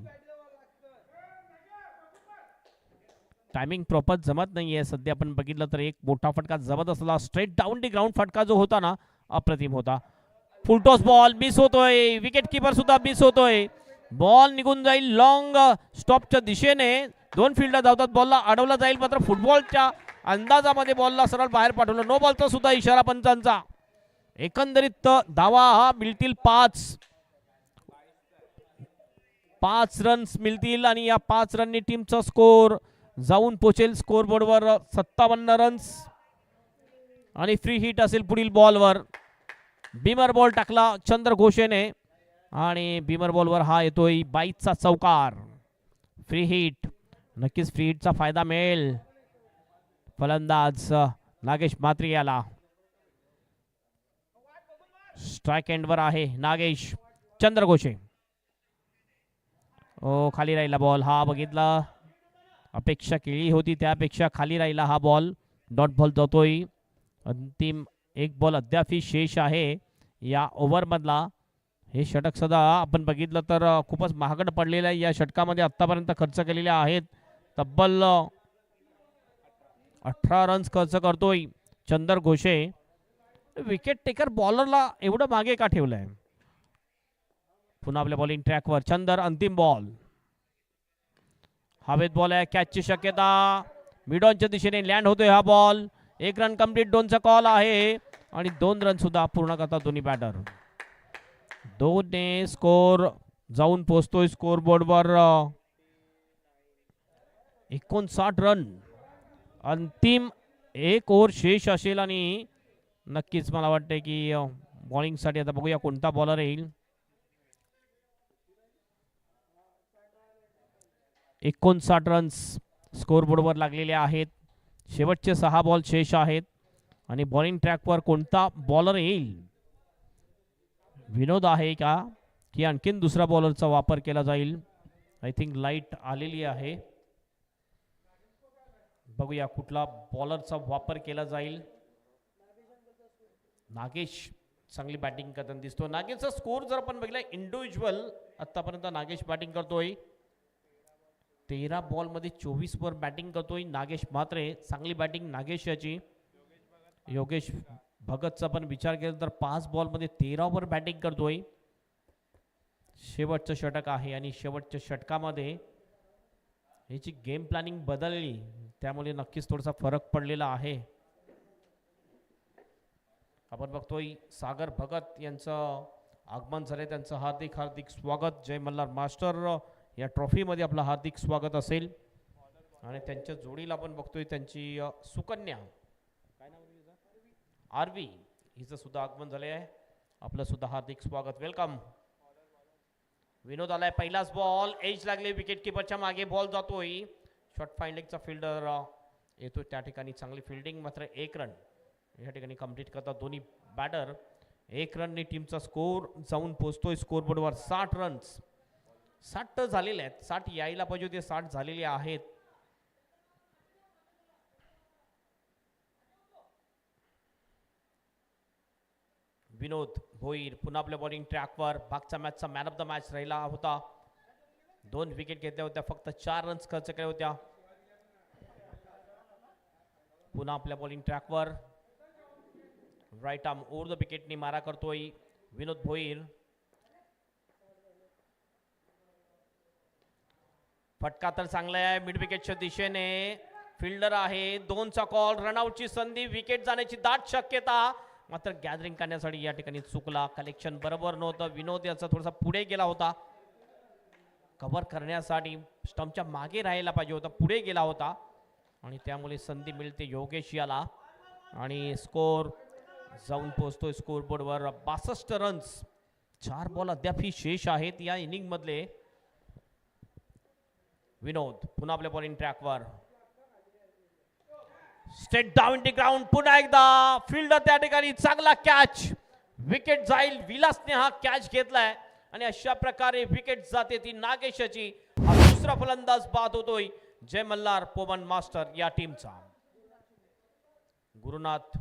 टायमिंग प्रॉपर जमत नाहीये सध्या. आपण बघितलं तर एक मोठा फटका जबरदस्त स्ट्रेट डाऊन दी ग्राउंड फटका जो होता ना अप्रतिम होता. फुलटॉस बॉल मिस होतोय. विकेट कीपर सुद्धा मिस होतोय. बॉल निघून जाईल लॉंग स्टॉपच्या दिशेने. 2 फिल्डर धावतात. बॉलला अडवला जाईल मात्र फुटबॉलच्या अंदाजामध्ये बॉलला सरळ बाहेर पाठवलं. नो बॉलचा सुद्धा इशारा पंचांचा. एकंदरीत धावा हा मिळतील 5 रन्स मिळतील आणि या 5 रननी टीमचा स्कोर जाऊन पोहोचेल स्कोर बोर्डवर 57 रन्स. आणि फ्री हिट असेल पुढील बॉलवर. बीमर बॉल टाकला चंद्र घोषेने आणि बीमर बॉलवर हा येतोय 22चा चौकार. Free hit. नक्कीच फ्री हिटचा फायदा मिळेल फलंदाज नागेश म्हात्रे याला. स्ट्राइक एंडवर आहे नागेश. चंद्र घोषे. खाली राहिला बॉल. हा बघितला अपेक्षा केली होती त्यापेक्षा खाली राहिला हा बॉल. डॉट बॉल जातोय. अंतिम 1 बॉल अद्याप शेष आहे या ओव्हरमधला. हे षटक सुद्धा आपण बघितलं तर खूपच महागड पडलेलं आहे. या षटकामध्ये आतापर्यंत खर्च केलेले आहेत तब्बल 18 रन्स खर्च करतोय चंदर घोषे. विकेट टेकर बॉलरला एवढं मागे का ठेवलंय? पुन्हा आपल्या बॉलिंग ट्रॅकवर चंदर. अंतिम बॉल. हवेत बॉल आहे. कॅचची शक्यता. मिडॉनच्या दिशेने लँड होतोय हा बॉल. 1 run complete. 2चा कॉल आहे आणि 2 रन सुद्धा पूर्ण करतात दोन्ही बॅटर. 2 ने स्कोर जाऊन पोहोचतोय स्कोर बोर्डवर 59 रन. अंतिम एक ओव्हर शेष असेल आणि नक्कीच मला वाटते की बॉलिंग साठी आता बघूया कोणता बॉलर येईल. 59 रन्स स्कोर बोर्डवर लागलेले आहेत. शेवटचे 6 बॉल शेष आहेत आणि बॉलिंग ट्रॅकवर कोणता बॉलर येईल. विनोद आहे का की आणखीन दुसरा बॉलरचा वापर केला जाईल. आय थिंक लाईट आलेली आहे. बघूया कुठला बॉलरचा वापर केला जाईल. नागेश चांगली बॅटिंग करताना दिसतो. नागेशचा स्कोर जर आपण बघितला इंडिव्हिज्युअल आतापर्यंत नागेश बॅटिंग करतोय. 13 बॉल मध्ये 24 वर बॅटिंग करतोय नागेश. मात्र चांगली बॅटिंग नागेश याची. योगेश भगतचा पण विचार केला तर 5 बॉल मध्ये 13 वर बॅटिंग करतोय. शेवटचं षटक आहे आणि शेवटच्या षटकामध्ये याची गेम प्लॅनिंग बदलली त्यामुळे नक्कीच थोडासा फरक पडलेला आहे. आपण बघतोय सागर भगत यांचं आगमन झाले. त्यांचं हार्दिक हार्दिक स्वागत. जय मल्हार मास्टर या ट्रॉफीमध्ये आपलं हार्दिक स्वागत असेल. आणि त्यांच्या जोडीला आपण बघतोय त्यांची सुकन्या काय नाव आरवी हिचं सुद्धा आगमन झाले आहे. आपलं सुद्धा हार्दिक स्वागत. वेलकम. विनोद आलाय. पहिलाच बॉल एज लागले. विकेट किपरच्या मागे बॉल जातोय. शॉर्ट फाइंडिंगचा फिल्डर येतो त्या ठिकाणी. चांगली फिल्डिंग. मात्र 1 रन या ठिकाणी कंप्लीट करतात दोन्ही बॅटर. 1 रनने टीमचा स्कोर जाऊन पोहोचतोय स्कोर बोर्डवर 60 रन्स. 60 झालेले आहेत. 60 यायला पाहिजे होते. 60 झालेले आहेत. विनोद भोईर पुन्हा आपल्या बॉलिंग ट्रॅकवर. मागच्या मॅचचा मॅन ऑफ द मॅच राहिला होता. 2 विकेट घेतल्या होत्या. फक्त 4 रन्स खर्च केल्या होत्या. पुन्हा आपल्या बॉलिंग ट्रॅकवर राईट आर्म ओव्हर द विकेटनी मारा करतोय विनोद भोईर. फटका तर चांगला आहे मिड विकेटच्या दिशेने. फिल्डर आहे. 2चा कॉल. रनआउटची संधी. विकेट जाण्याची दाट शक्यता. मात्र गॅदरिंग करण्यासाठी या ठिकाणी चुकला. कलेक्शन बरोबर नव्हतं. विनोद याचा थोडासा पुढे गेला होता. कव्हर करण्यासाठी स्टंपच्या मागे राहायला पाहिजे होता. पुढे गेला होता आणि त्यामुळे संधी मिळते योगेश याला. आणि स्कोर जाऊन पोहोचतोय स्कोर बोर्डवर 62 रन्स. 4 बॉल अद्यापही शेष आहेत या इनिंग मधले. विनोद पुन्हा आपल्या बॉलिंग ट्रॅकवर. Straight down the ground. पुन्हा एकदा फिल्डर त्या ठिकाणी. चांगला कॅच. विकेट जाईल. विलासने हा कॅच घेतलाय आणि अशा प्रकारे विकेट जाते ती नागेशाची. हा दुसरा फलंदाज बाद होतोय जय मल्हार पोमन मास्टर या टीमचा. गुरुनाथ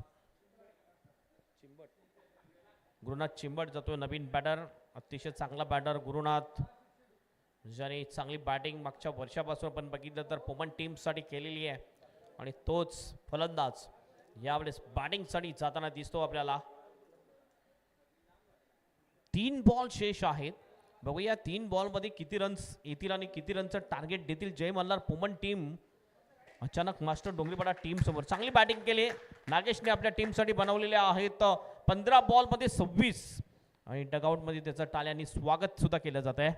चिंबट जातोय नवीन बॅटर. अतिशय चांगला बॅटर गुरुनाथ ज्याने चांगली बॅटिंग मागच्या वर्षापासून आपण बघितलं तर पोमन टीम साठी केलेली आहे. आणि तोच फलंदाज यावेळेस बॅटिंग साठी जाताना दिसतो आपल्याला. 3 बॉल शेष आहेत. बघूया 3 बॉल मध्ये किती रन्स येतील आणि किती रनचं टार्गेट देतील जय मल्हार पोमन टीम. अचानक मास्टर डोंगरीपाडा टीम समोर चांगली बॅटिंग केली. नागेशने आपल्या टीम साठी बनवलेल्या आहेत 15 बॉल मध्ये 26 आणि डगआउट मध्ये त्याचं टाळ्यांनी स्वागत सुद्धा केलं जात आहे.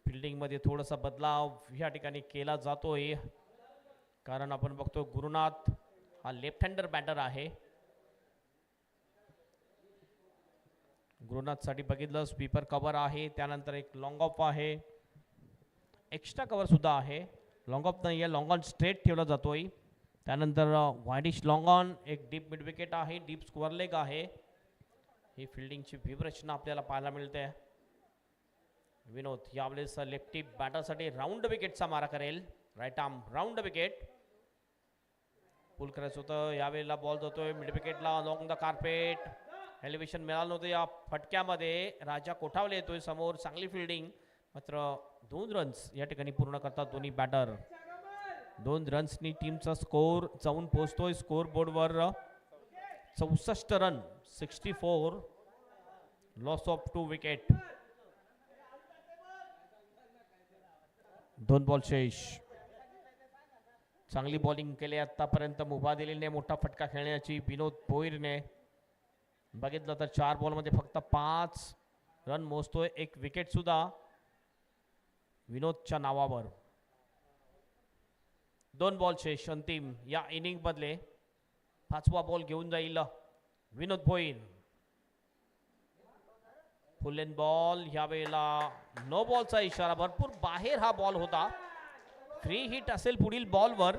फिल्डिंग मध्ये थोडासा बदलाव या ठिकाणी केला जातोय. कारण आपण बघतो गुरुनाथ हा लेफ्ट हँडर बॅटर आहे. गुरुनाथ साठी बघितलं स्वीपर कव्हर आहे. त्यानंतर एक लॉंग ऑफ आहे. एक्स्ट्रा कव्हर सुद्धा आहे. लॉंग ऑफ नाही आहे. लॉंग ऑन स्ट्रेट ठेवला जातोय. त्यानंतर वाइडिश लॉंग ऑन. एक डीप मिड विकेट आहे. डीप स्क्वेअर लेग आहे. ही फिल्डिंगची व्यूहरचना आपल्याला पाहायला मिळते. विनोद यावेळेस लेफ्टी बॅटरसाठी राऊंड विकेटचा मारा करेल. Right arm round wicket. Pull करायचं होतं. यावेळेला बॉल जातोय मिड विकेटला लॉंग द कार्पेट. एलिव्हेशन मिळालं नव्हतं या फटक्यामध्ये. राजा कोठावले येतोय समोर. चांगली फिल्डिंग. मात्र 2 रन्स या ठिकाणी पूर्ण करतात दोन्ही बॅटर. 2 रन्सनी टीमचा स्कोर जाऊन पोहोचतोय स्कोर बोर्डवर 64 run. 64. Loss of 2 wicket. 2 ball शेष. चांगली बॉलिंग केली आतापर्यंत. मुभा दिलेली मोठा फटका खेळण्याची विनोद भोईरने. बघितलं तर 4 बॉलमध्ये फक्त 5 रन मोजतोय. एक विकेट सुद्धा विनोदच्या नावावर. 2 बॉल शेष अंतिम या इनिंग मधले. 5वा बॉल घेऊन जाईल Vinod Bhoir. Full end ball. यावेळेला नो बॉलचा इशारा. भरपूर बाहेर हा बॉल होता. फ्री हिट असेल पुढील बॉलवर.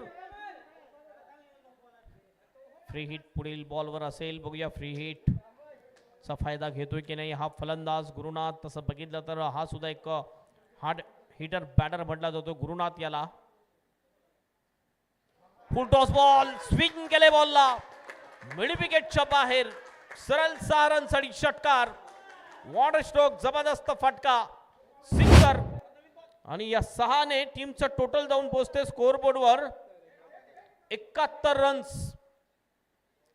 फ्री हिट पुढील बॉलवर असेल. बघूया फ्री हिट चा फायदा घेतोय की नाही हा फलंदाज गुरुनाथ. तसं बघितलं तर हा सुद्धा एक हार्ड हिटर बॅटर म्हटला जातो गुरुनाथ याला. फुल टॉस बॉल. स्विंग केले बॉलला. मिड विकेटच्या बाहेर. सरळ 6 रनसाठी षटकार. Water stroke. जबरदस्त फटका. सिक्सर. आणि या 6 ने टीमचं टोटल जाऊन पोहोचते स्कोअरबोर्डवर 71 रन्स.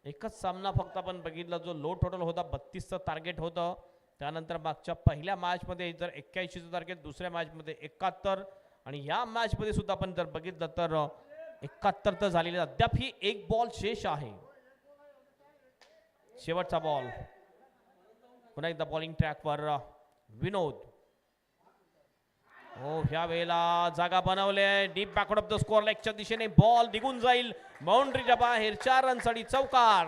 एकच सामना फक्त आपण बघितला जो लो टोटल होता. 32चं टार्गेट होतं. त्यानंतर मागच्या पहिल्या मॅचमध्ये जर 81चं टार्गेट, दुसऱ्या मॅचमध्ये 71 आणि या मॅचमध्ये सुद्धा आपण जर बघितलं तर 71 तर झालेले. अद्याप ही एक बॉल शेष आहे. शेवटचा बॉल. पुन्हा एकदा बॉलिंग ट्रॅकवर विनोद. हो ह्या वेळेला जागा बनवले. Deep backward of the square लेगच्या दिशेने बॉल निघून जाईल बाउंड्रीच्या बाहेर. 4 रनसाठी चौकार.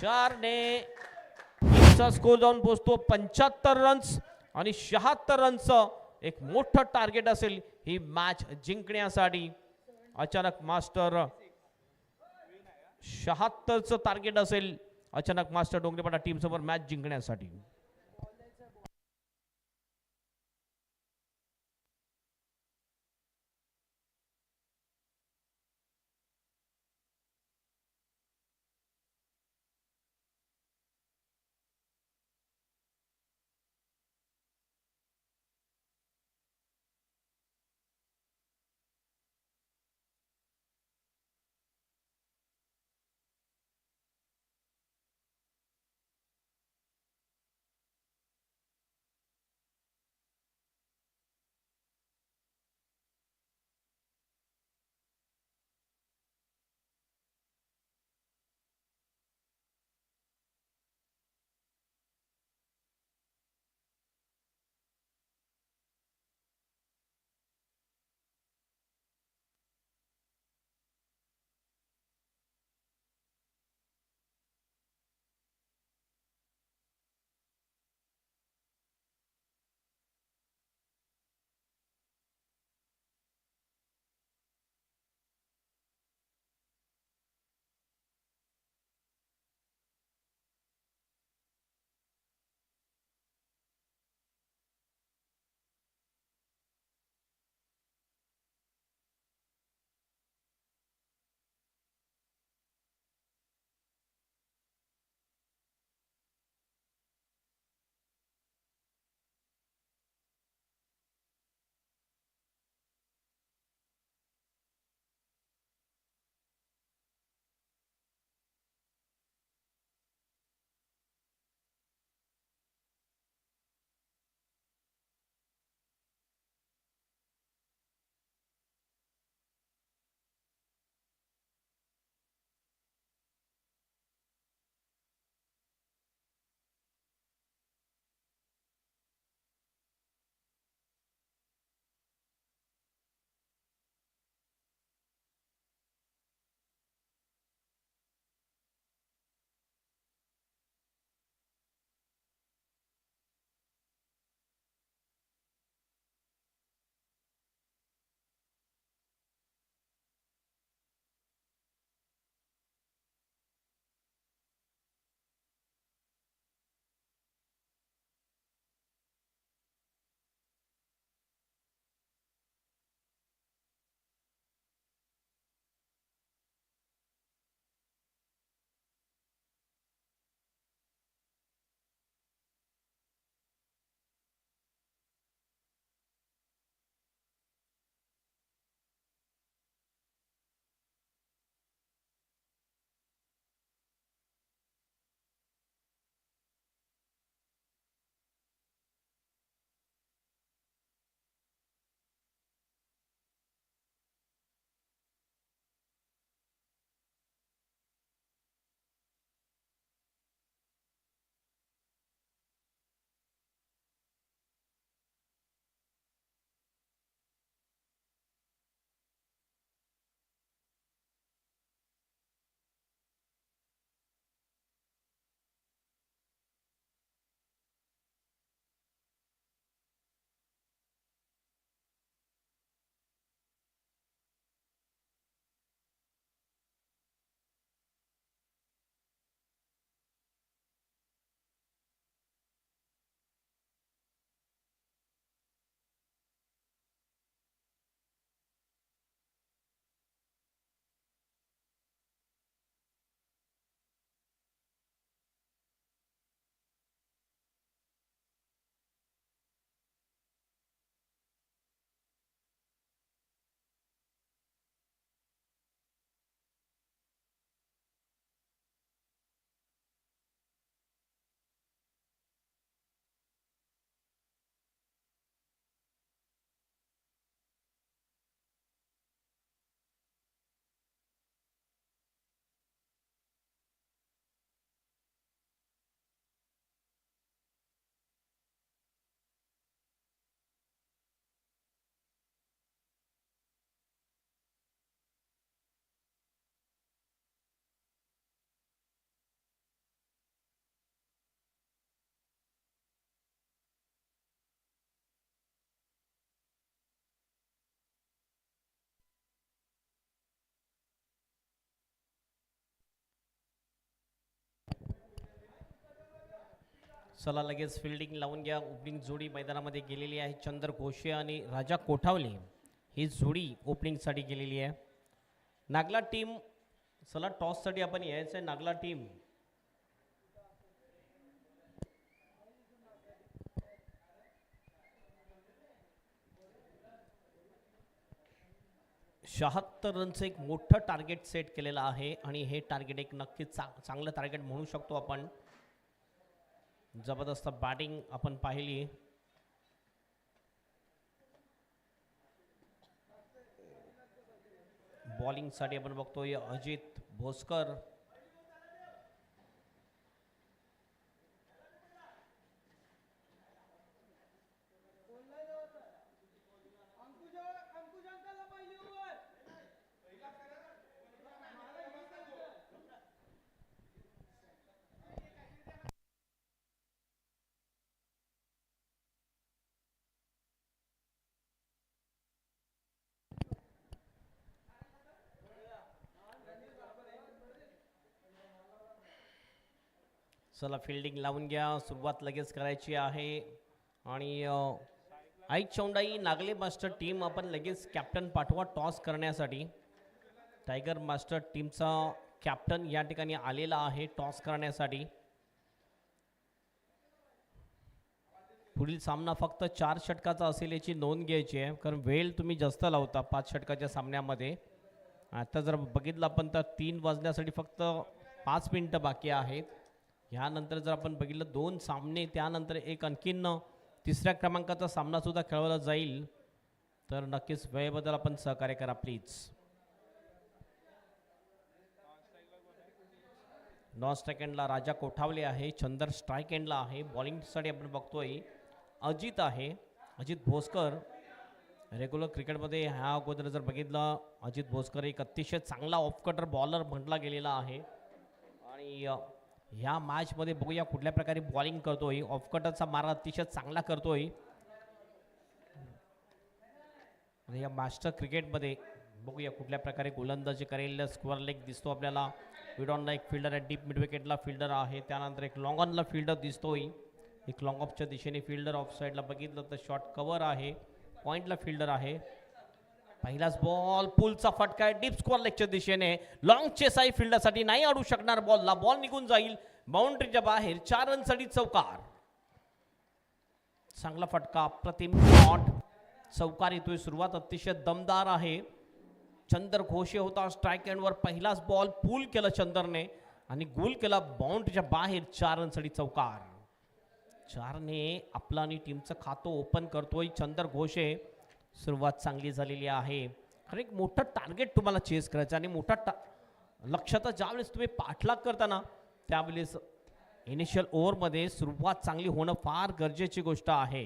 4 ने टीमचा स्कोर जाऊन पोहोचतो 75 रन्स आणि 76 रनचं एक मोठं टार्गेट असेल ही मॅच जिंकण्यासाठी. अचानक मास्टर 76चं टार्गेट असेल अचानक मास्टर डोंगरेपाडा टीम समोर मॅच जिंकण्यासाठी. चला लगेच फिल्डिंग लावून घ्या. ओपनिंग जोडी मैदानामध्ये गेलेली आहे. चंदर घोषे आणि राजा कोठावले ही जोडी ओपनिंगसाठी गेलेली आहे. नागला टीम चला टॉससाठी आपण यायचं आहे. नागला टीम शहात्तर रनचं एक मोठं टार्गेट सेट केलेलं आहे आणि हे टार्गेट एक नक्कीच चांगलं टार्गेट म्हणू शकतो आपण. जबरदस्त बॅटिंग आपण पाहिली. बॉलिंगसाठी आपण बघतोय अजित भोसकर. चला फिल्डिंग लावून घ्या. सुरुवात लगेच करायची आहे आणि आई चौंडाई नागले मास्टर टीम आपण लगेच कॅप्टन पाठवा टॉस करण्यासाठी. टायगर मास्टर टीमचा कॅप्टन या ठिकाणी आलेला आहे टॉस करण्यासाठी. पुढील सामना फक्त 4 षटकाचा असेल याची नोंद घ्यायची आहे, कारण वेळ तुम्ही जास्त लावता 5 षटकाच्या सामन्यामध्ये. आता जर बघितलं आपण तर 3 वाजण्यासाठी फक्त 5 मिनिटं बाकी आहेत. ह्यानंतर जर आपण बघितलं 2 सामने, त्यानंतर एक आणखीन 3ऱ्या क्रमांकाचा सामनासुद्धा खेळवला जाईल. तर नक्कीच वेळेबद्दल आपण सहकार्य करा प्लीज. नॉन स्ट्राईक एंडला राजा कोठावले आहे. चंदर स्ट्राईक एंडला आहे. बॉलिंगसाठी आपण बघतोय अजित आहे, अजित भोसकर. रेग्युलर क्रिकेटमध्ये ह्या अगोदर जर बघितलं अजित भोसकर एक अतिशय चांगला ऑफ कटर बॉलर म्हटला गेलेला आहे आणि ह्या मॅचमध्ये बघूया कुठल्या प्रकारे बॉलिंग करतोय. ऑफ कटरचा मारा अतिशय चांगला करतोय. या मास्टर क्रिकेटमध्ये बघूया कुठल्या प्रकारे गोलंदाजी करेल. स्क्वेअर लेग दिसतो आपल्याला. मिड ऑनला एक फिल्डर आहे, डीप मिड विकेटला फिल्डर आहे. त्यानंतर एक लॉंग ऑनला फिल्डर दिसतोय. एक लॉंग ऑफच्या दिशेने फिल्डर. ऑफ साईडला बघितलं तर शॉर्ट कव्हर आहे. पॉइंटला फिल्डर आहे. पहिलाच बॉल पुलचा फटका आहे डीप स्क्वेअर लेगच्या दिशेने. लॉंग चेस आहे फिल्डरसाठी, नाही अडू शकणार बॉलला. बॉल निघून जाईल बाउंड्रीच्या बाहेर. 4 रनसाठी चौकार. चांगला फटका, प्रतिम शॉट, चौकार येतोय. सुरुवात अतिशय दमदार आहे. चंदर घोषे होता स्ट्राईक एंडवर. पहिलाच बॉल पूल केला चंदरने आणि गोल केला बाउंड्रीच्या बाहेर. 4 रनसाठी चौकार. 4ने आपला आणि टीमचं खातं ओपन करतोय चंदर घोषे. सुरुवात चांगली झालेली आहे. कारण एक मोठं टार्गेट तुम्हाला चेस करायचं आणि मोठा लक्षात ज्यावेळेस तुम्ही पाठलाग करताना त्यावेळेस इनिशियल ओव्हरमध्ये सुरुवात चांगली होणं फार गरजेची गोष्ट आहे.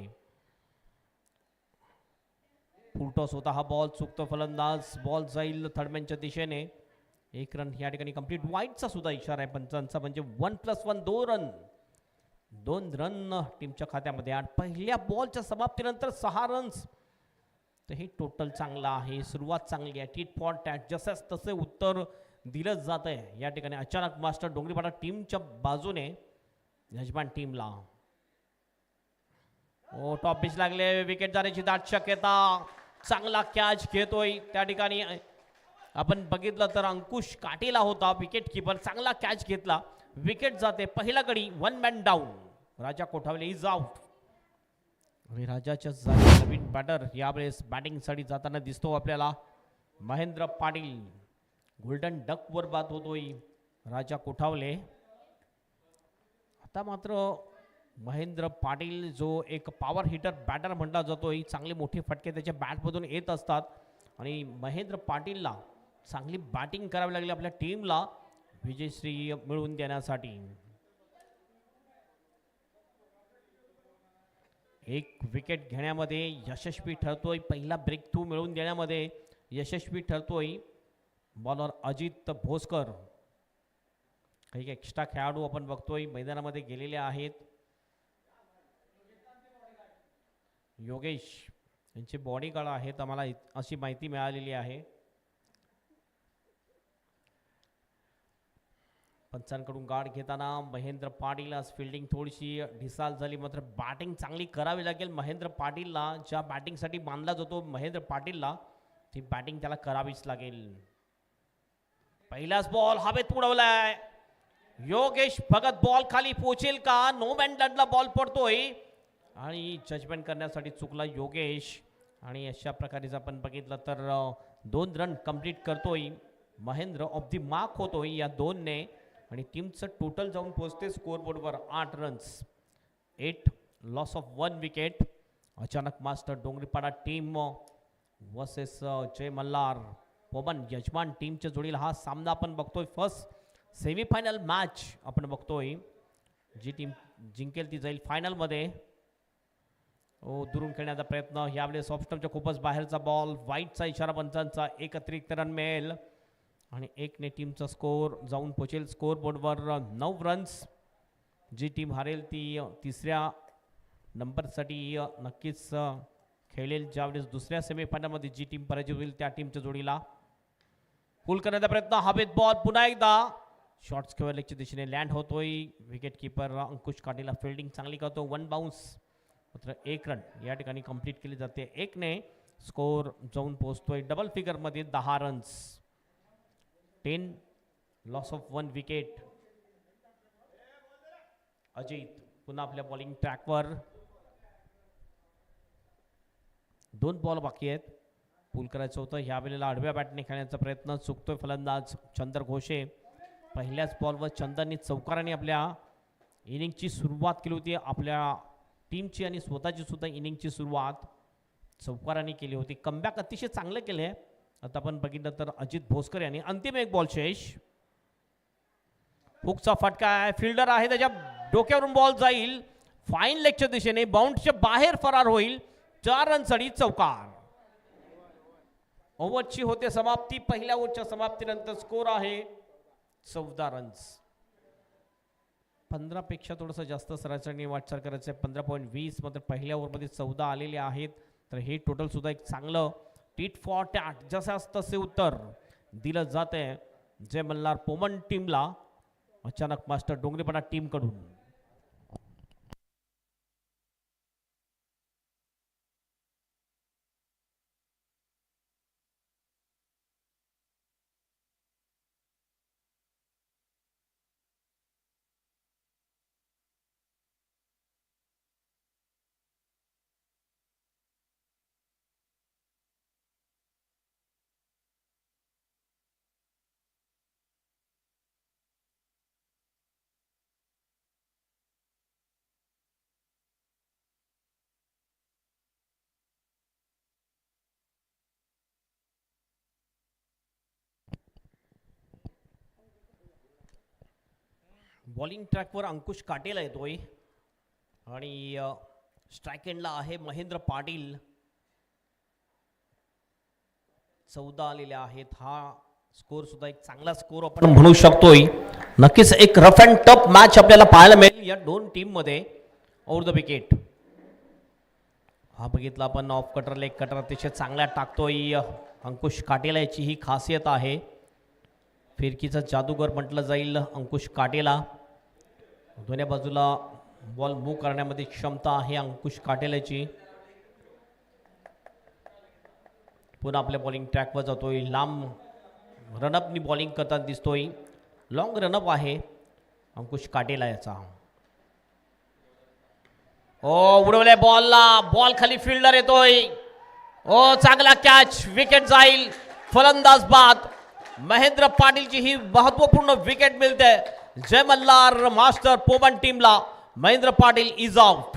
फुलटॉस होता हा बॉल. चुकतो फलंदाज. बॉल जाईल थर्डमॅनच्या दिशेने. 1 रन या ठिकाणी कंप्लीट. वाईटचा सुद्धा इशारा आहे पंचांचा, म्हणजे 1+1 2 रन. 2 रन टीमच्या खात्यामध्ये. आणि पहिल्या बॉलच्या समाप्तीनंतर 6 रन्स. तर हे टोटल चांगलं आहे. सुरुवात चांगली आहे. टीट फॉर टॅट जसंच तसे उत्तर दिलं जात आहे या ठिकाणी. अचानक मास्टर डोंगरीपाडा टीमच्या बाजूने यजमान टीमला टॉप पिच लागले. विकेट जाण्याची दाट शक्यता. चांगला कॅच घेतोय त्या ठिकाणी. आपण बघितलं तर अंकुश काटेला होता विकेट किपर. चांगला कॅच घेतला. विकेट जाते. पहिला गडी 1 man down. Raja Kothawale is out. आणि राजाच्या जागी नवीन बॅटर यावेळेस बॅटिंगसाठी जाताना दिसतो आपल्याला महेंद्र पाटील. गोल्डन डक वर बाद होतोय राजा कोठावले. आता मात्र महेंद्र पाटील जो एक पॉवर हिटर बॅटर म्हटला जातोय. चांगले मोठे फटके त्याच्या बॅटमधून येत असतात आणि महेंद्र पाटीलला चांगली बॅटिंग करावी लागली आपल्या टीमला विजयश्री मिळवून देण्यासाठी. एक विकेट घेण्यामध्ये यशस्वी ठरतोय. पहिला ब्रेक थ्रू मिळवून देण्यामध्ये यशस्वी ठरतोय बॉलर अजित भोसकर. काही एक्स्ट्रा खेळाडू आपण बघतोय मैदानामध्ये गेलेले आहेत. योगेश यांचे बॉडीगार्ड आहेत आम्हाला अशी माहिती मिळालेली आहे. पंचांकडून गार्ड घेताना महेंद्र पाटील आज फिल्डिंग थोडीशी ढिसाल झाली, मात्र बॅटिंग चांगली करावी लागेल महेंद्र पाटीलला. ज्या बॅटिंगसाठी बांधला जातो महेंद्र पाटीलला, ती बॅटिंग त्याला करावीच लागेल. पहिलाच बॉल हवेत उडवलाय, योगेश भगत बॉल खाली पोहोचेल का? नो मॅन लँडला बॉल पडतोय आणि जजमेंट करण्यासाठी चुकला योगेश. आणि अशा प्रकारे जर आपण बघितलं तर 2 रन कंप्लीट करतोय महेंद्र, ऑफ दी मार्क होतोय या 2ने आणि टीमचं टोटल जाऊन पोहोचते स्कोअरबोर्डवर 8 रन्स, 8 लॉस ऑफ 1 विकेट. अचानक मास्टर डोंगरीपाडा टीम वर्सेस जय मल्हार पवन यजमान टीमच्या जोडीला हा सामना आपण बघतोय. फर्स्ट सेमीफायनल मॅच आपण बघतोय. जी टीम जिंकेल ती जाईल फायनलमध्ये. दुरून खेळण्याचा प्रयत्न, यावेळेस ऑफस्टमच्या खूपच बाहेरचा बॉल, वाईटचा इशारा पंचांचा. एक अतिरिक्त रन मिळेल आणि 1ने टीमचा स्कोअर जाऊन पोहोचेल स्कोअर बोर्डवर 9 रन्स. जी टीम हारेल ती तिसऱ्या नंबरसाठी नक्कीच खेळेल. ज्यावेळेस दुसऱ्या सेमीफायनलमध्ये जी टीम पराजित होईल त्या टीमच्या जोडीला. पुल करण्याचा प्रयत्न, हवेत बॉल पुन्हा एकदा शॉर्ट स्क्वेअर लेगच्या दिशेने लँड होतोय. विकेट किपर अंकुश काटेला फिल्डिंग चांगली करतो. 1 बाउन्स, मात्र 1 रन या ठिकाणी कंप्लीट केली जाते. 1ने स्कोअर जाऊन पोहोचतोय डबल फिगरमध्ये 10 runs, 10 loss of 1 wicket. Ajit पुन्हा आपल्या बॉलिंग ट्रॅकवर. 2 बॉल बाकी आहेत. पूल करायचं होतं, ह्या वेळेला आडव्या बॅटने खेळण्याचा प्रयत्न, चुकतोय फलंदाज चंदर घोषे. पहिल्याच बॉलवर चंदरनी चौकाराने आपल्या इनिंगची सुरुवात केली होती. आपल्या टीमची आणि स्वतःची सुद्धा इनिंगची सुरुवात चौकाराने केली होती. कमबॅक अतिशय चांगलं केले. आता आपण बघितलं तर अजित भोसकर यांनी अंतिम एक बॉल शेष. हुकचा फटका आहे, फिल्डर आहे त्याच्या डोक्यावरून बॉल जाईल फाईन लेगच्या दिशेने, बाउंड्रीच्या बाहेर फरार होईल. 4 रनसाठी चौकार. ओव्हरची होते समाप्ती. पहिल्या ओव्हरच्या समाप्तीनंतर स्कोर आहे 14 रन्स. 15 पेक्षा थोडंसं जास्त सरासरी वाटचाल करायचं आहे. 15.20, मात्र पहिल्या ओव्हरमध्ये 14 आलेले आहेत. तर हे टोटल सुद्धा एक चांगलं टीट फॉर टॅट जसं तसे उत्तर दिलं जात आहे जय मल्हार पोमन टीमला अचानक मास्टर डोंगरीपाडा टीमकडून. बॉलिंग ट्रॅकवर अंकुश काटेला येतोय आणि स्ट्राईक एंडला आहे महेंद्र पाटील. 14 आलेले आहेत. हा स्कोर सुद्धा एक चांगला स्कोर आपण म्हणू शकतोय. नक्कीच एक रफ अँड टफ मॅच आपल्याला पाहायला मिळेल या 2 टीम मध्ये. ओव्हर द विकेट हा बघितला आपण, ऑफ कटर लेग कटर अतिशय चांगला टाकतोय अंकुश काटेला. याची ही खासियत आहे. फिरकीचा जादूगर म्हटलं जाईल अंकुश काटेला. दोन्ही बाजूला बॉल मूव्ह करण्यामध्ये क्षमता आहे अंकुश काटेलाची. पुन्हा आपल्या बॉलिंग ट्रॅकवर जातोय. लांब रनअपनी बॉलिंग करताना दिसतोय. लॉंग रनअप आहे अंकुश काटेला याचा. उडवल्या बॉलला, बॉल खाली फिल्डर येतोय. चांगला कॅच, विकेट जाईल. फलंदाज बाद. महेंद्र पाटीलची ही महत्वपूर्ण विकेट मिळते जय मल्हार मास्टर पोमन टीमला. Mahendra Patil is out.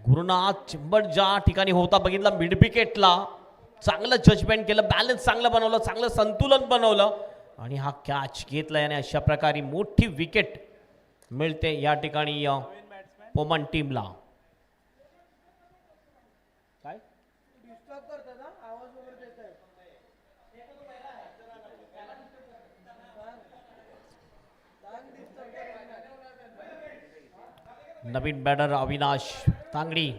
गुरुनाथ चिंबड ज्या ठिकाणी होता बघितला मिड विकेटला, चांगलं जजमेंट केलं, बॅलन्स चांगलं बनवलं, चांगलं संतुलन बनवलं आणि हा कॅच घेतला. आणि अशा प्रकारे मोठी विकेट मिळते या ठिकाणी पोमन टीमला. नवीन बॅटर अविनाश तांगडी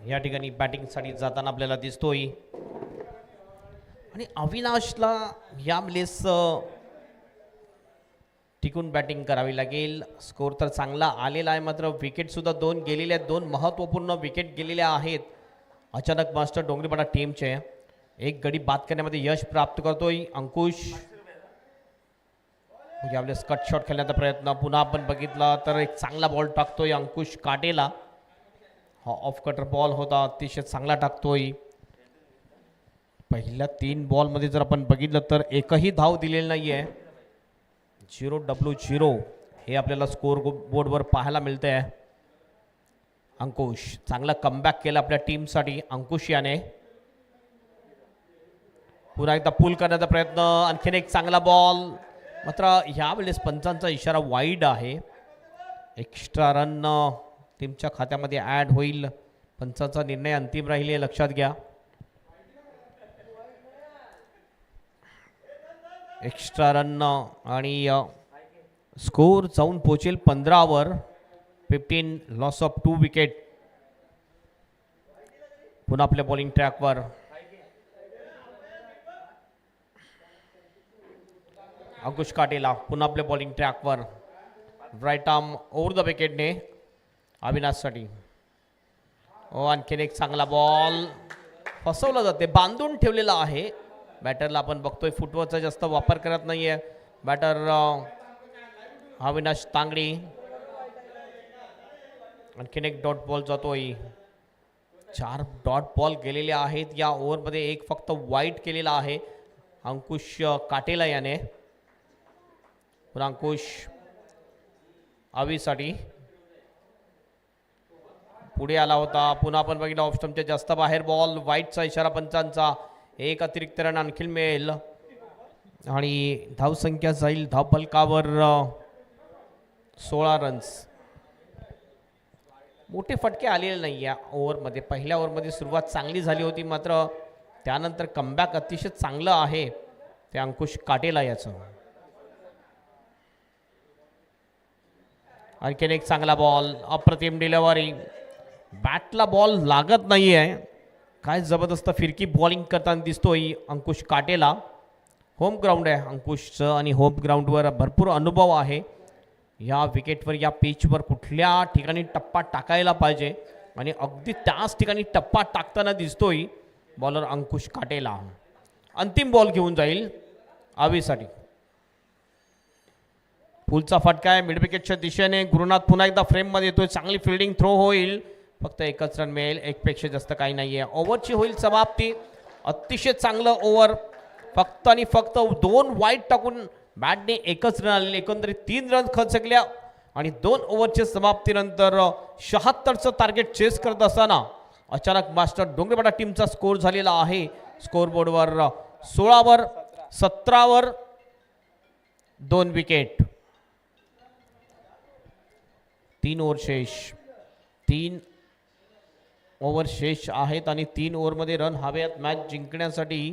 या ठिकाणी बॅटिंगसाठी जाताना आपल्याला दिसतोय. आणि अविनाशला यावेळेस टिकून बॅटिंग करावी लागेल. स्कोर तर चांगला आलेला आहे, मात्र विकेट सुद्धा 2 गेलेले आहेत. 2 महत्त्वपूर्ण विकेट गेलेल्या आहेत अचानक मास्टर डोंगरीपाडा टीमचे. एक गडी बाद करण्यामध्ये यश प्राप्त करतोय अंकुश. यावेळेस कट शॉट खेळण्याचा प्रयत्न पुन्हा आपण बघितला तर एक चांगला बॉल टाकतोय अंकुश काटेला. हा ऑफ कटर बॉल होता, अतिशय चांगला टाकतोय. पहिल्या 3 बॉलमध्ये जर आपण बघितलं तर एकही धाव दिलेली नाही आहे. 0-0 हे आपल्याला स्कोर बोर्डवर पाहायला मिळते आहे. अंकुश चांगला कमबॅक केला आपल्या टीमसाठी. अंकुश याने पुन्हा एकदा पुल करण्याचा प्रयत्न, आणखीन एक चांगला बॉल. मात्र यावेळेस पंचांचा इशारा वाईड आहे. एक्स्ट्रा रन टीमच्या खात्यामध्ये ॲड होईल. पंचांचा निर्णय अंतिम राहील हे लक्षात घ्या. एक्स्ट्रा रन आणि स्कोर जाऊन पोहोचेल 15वर. 15 लॉस ऑफ 2 विकेट. पुन्हा आपल्या बॉलिंग ट्रॅकवर अंकुश काटेला. पुन्हा आपल्या बॉलिंग ट्रॅकवर राईट आर्म ओव्हर द विकेटने अविनाशसाठी. आणखीन एक चांगला बॉल. फसवलं जाते, बांधून ठेवलेला आहे बॅटरला. आपण बघतोय फुटवर्कचा जास्त वापर करत नाहीये बॅटर अविनाश तांगडी. आणखीन एक डॉट बॉल जातोय. 4 डॉट बॉल गेलेले आहेत या ओव्हरमध्ये. एक फक्त वाईट केलेला आहे अंकुश काटेला याने. पुन्हा अंकुश अवीसाठी पुढे आला होता. पुन्हा आपण बघितलं ऑफ स्टंपच्या जास्त बाहेर बॉल. वाईटचा इशारा पंचांचा. एक अतिरिक्त रन आणखी मिळेल आणि धावसंख्या जाईल धावफलकावर 16 रन्स. मोठे फटके आलेले नाही या ओव्हरमध्ये. पहिल्या ओव्हरमध्ये सुरुवात चांगली झाली होती, मात्र त्यानंतर कमबॅक अतिशय चांगलं आहे ते अंकुश काटेला याचं. आणखीन एक चांगला बॉल. अप्रतिम डिलिव्हरी. बॅटला बॉल लागत नाही आहे. काय जबरदस्त फिरकी बॉलिंग करताना दिसतोय अंकुश काटेला. होम ग्राउंड आहे अंकुशचं आणि होम ग्राउंडवर भरपूर अनुभव आहे. या विकेटवर या पिचवर कुठल्या ठिकाणी टप्पा टाकायला पाहिजे आणि अगदी त्याच ठिकाणी टप्पा टाकताना दिसतोय बॉलर अंकुश काटेला. अंतिम बॉल घेऊन जाईल आवीसाठी. पुलचा फटका आहे मिड विकेटच्या दिशेने. गुरुनाथ पुन्हा एकदा फ्रेममध्ये येतोय. चांगली फिल्डिंग थ्रो होईल. फक्त एकच रन मिळेल. एकपेक्षा जास्त काही नाही आहे. ओव्हरची होईल समाप्ती. अतिशय चांगलं ओव्हर. फक्त आणि फक्त 2 वाईट टाकून बॅटने एकच रन आलेले. एकंदरीत 3 रन खर्चकल्या आणि 2 ओव्हरच्या समाप्तीनंतर 76चं टार्गेट चेस करत असताना अचानक मास्टर डोंगरीपाडा टीमचा स्कोर झालेला आहे. स्कोर बोर्डवर 16वर 17वर 2 विकेट. 3 ओव्हर शेष. 3 ओव्हर शेष आहेत आणि 3 ओव्हरमध्ये रन हवेत मॅच जिंकण्यासाठी.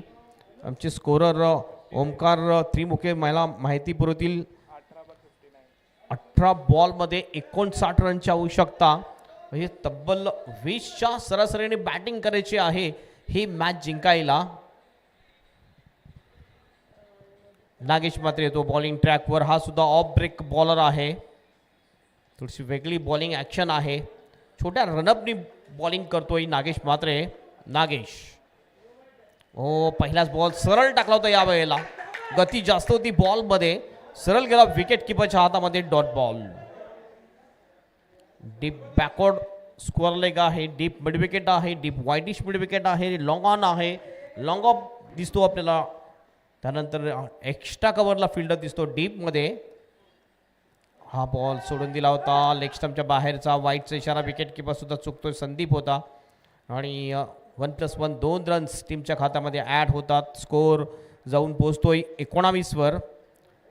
आमचे स्कोरर ओमकार त्रिमुखे मला माहिती पुरवतील. 18 बॉलमध्ये 59 रनची आवश्यकता. म्हणजे तब्बल 20च्या सरासरीने बॅटिंग करायची आहे ही मॅच जिंकायला. नागेश मात्र येतो बॉलिंग ट्रॅकवर. हा सुद्धा ऑफ ब्रेक बॉलर आहे. थोडीशी वेगळी बॉलिंग ॲक्शन आहे. छोट्या रनअपनी बॉलिंग करतोय नागेश मात्रे. नागेश पहिलाच बॉल सरळ टाकला होता. या वेळेला गती जास्त होती बॉलमध्ये. सरळ गेला विकेट किपरच्या हातामध्ये. Dot ball. Deep backward square leg आहे. डीप मिड विकेट आहे. डीप वाईडिश मिड विकेट आहे. लॉंग ऑन आहे. लॉंग ऑफ दिसतो आपल्याला. त्यानंतर एक्स्ट्रा कव्हरला फिल्डर दिसतो डीपमध्ये. हा बॉल सोडून दिला होता लेग स्टंपच्या बाहेरचा. वाईटचा इशारा. विकेट किपर सुद्धा चुकतोय. संदीप होता आणि 1+1 2 रन्स टीमच्या खात्यामध्ये ॲड होतात. स्कोर जाऊन पोहोचतोय 19वर.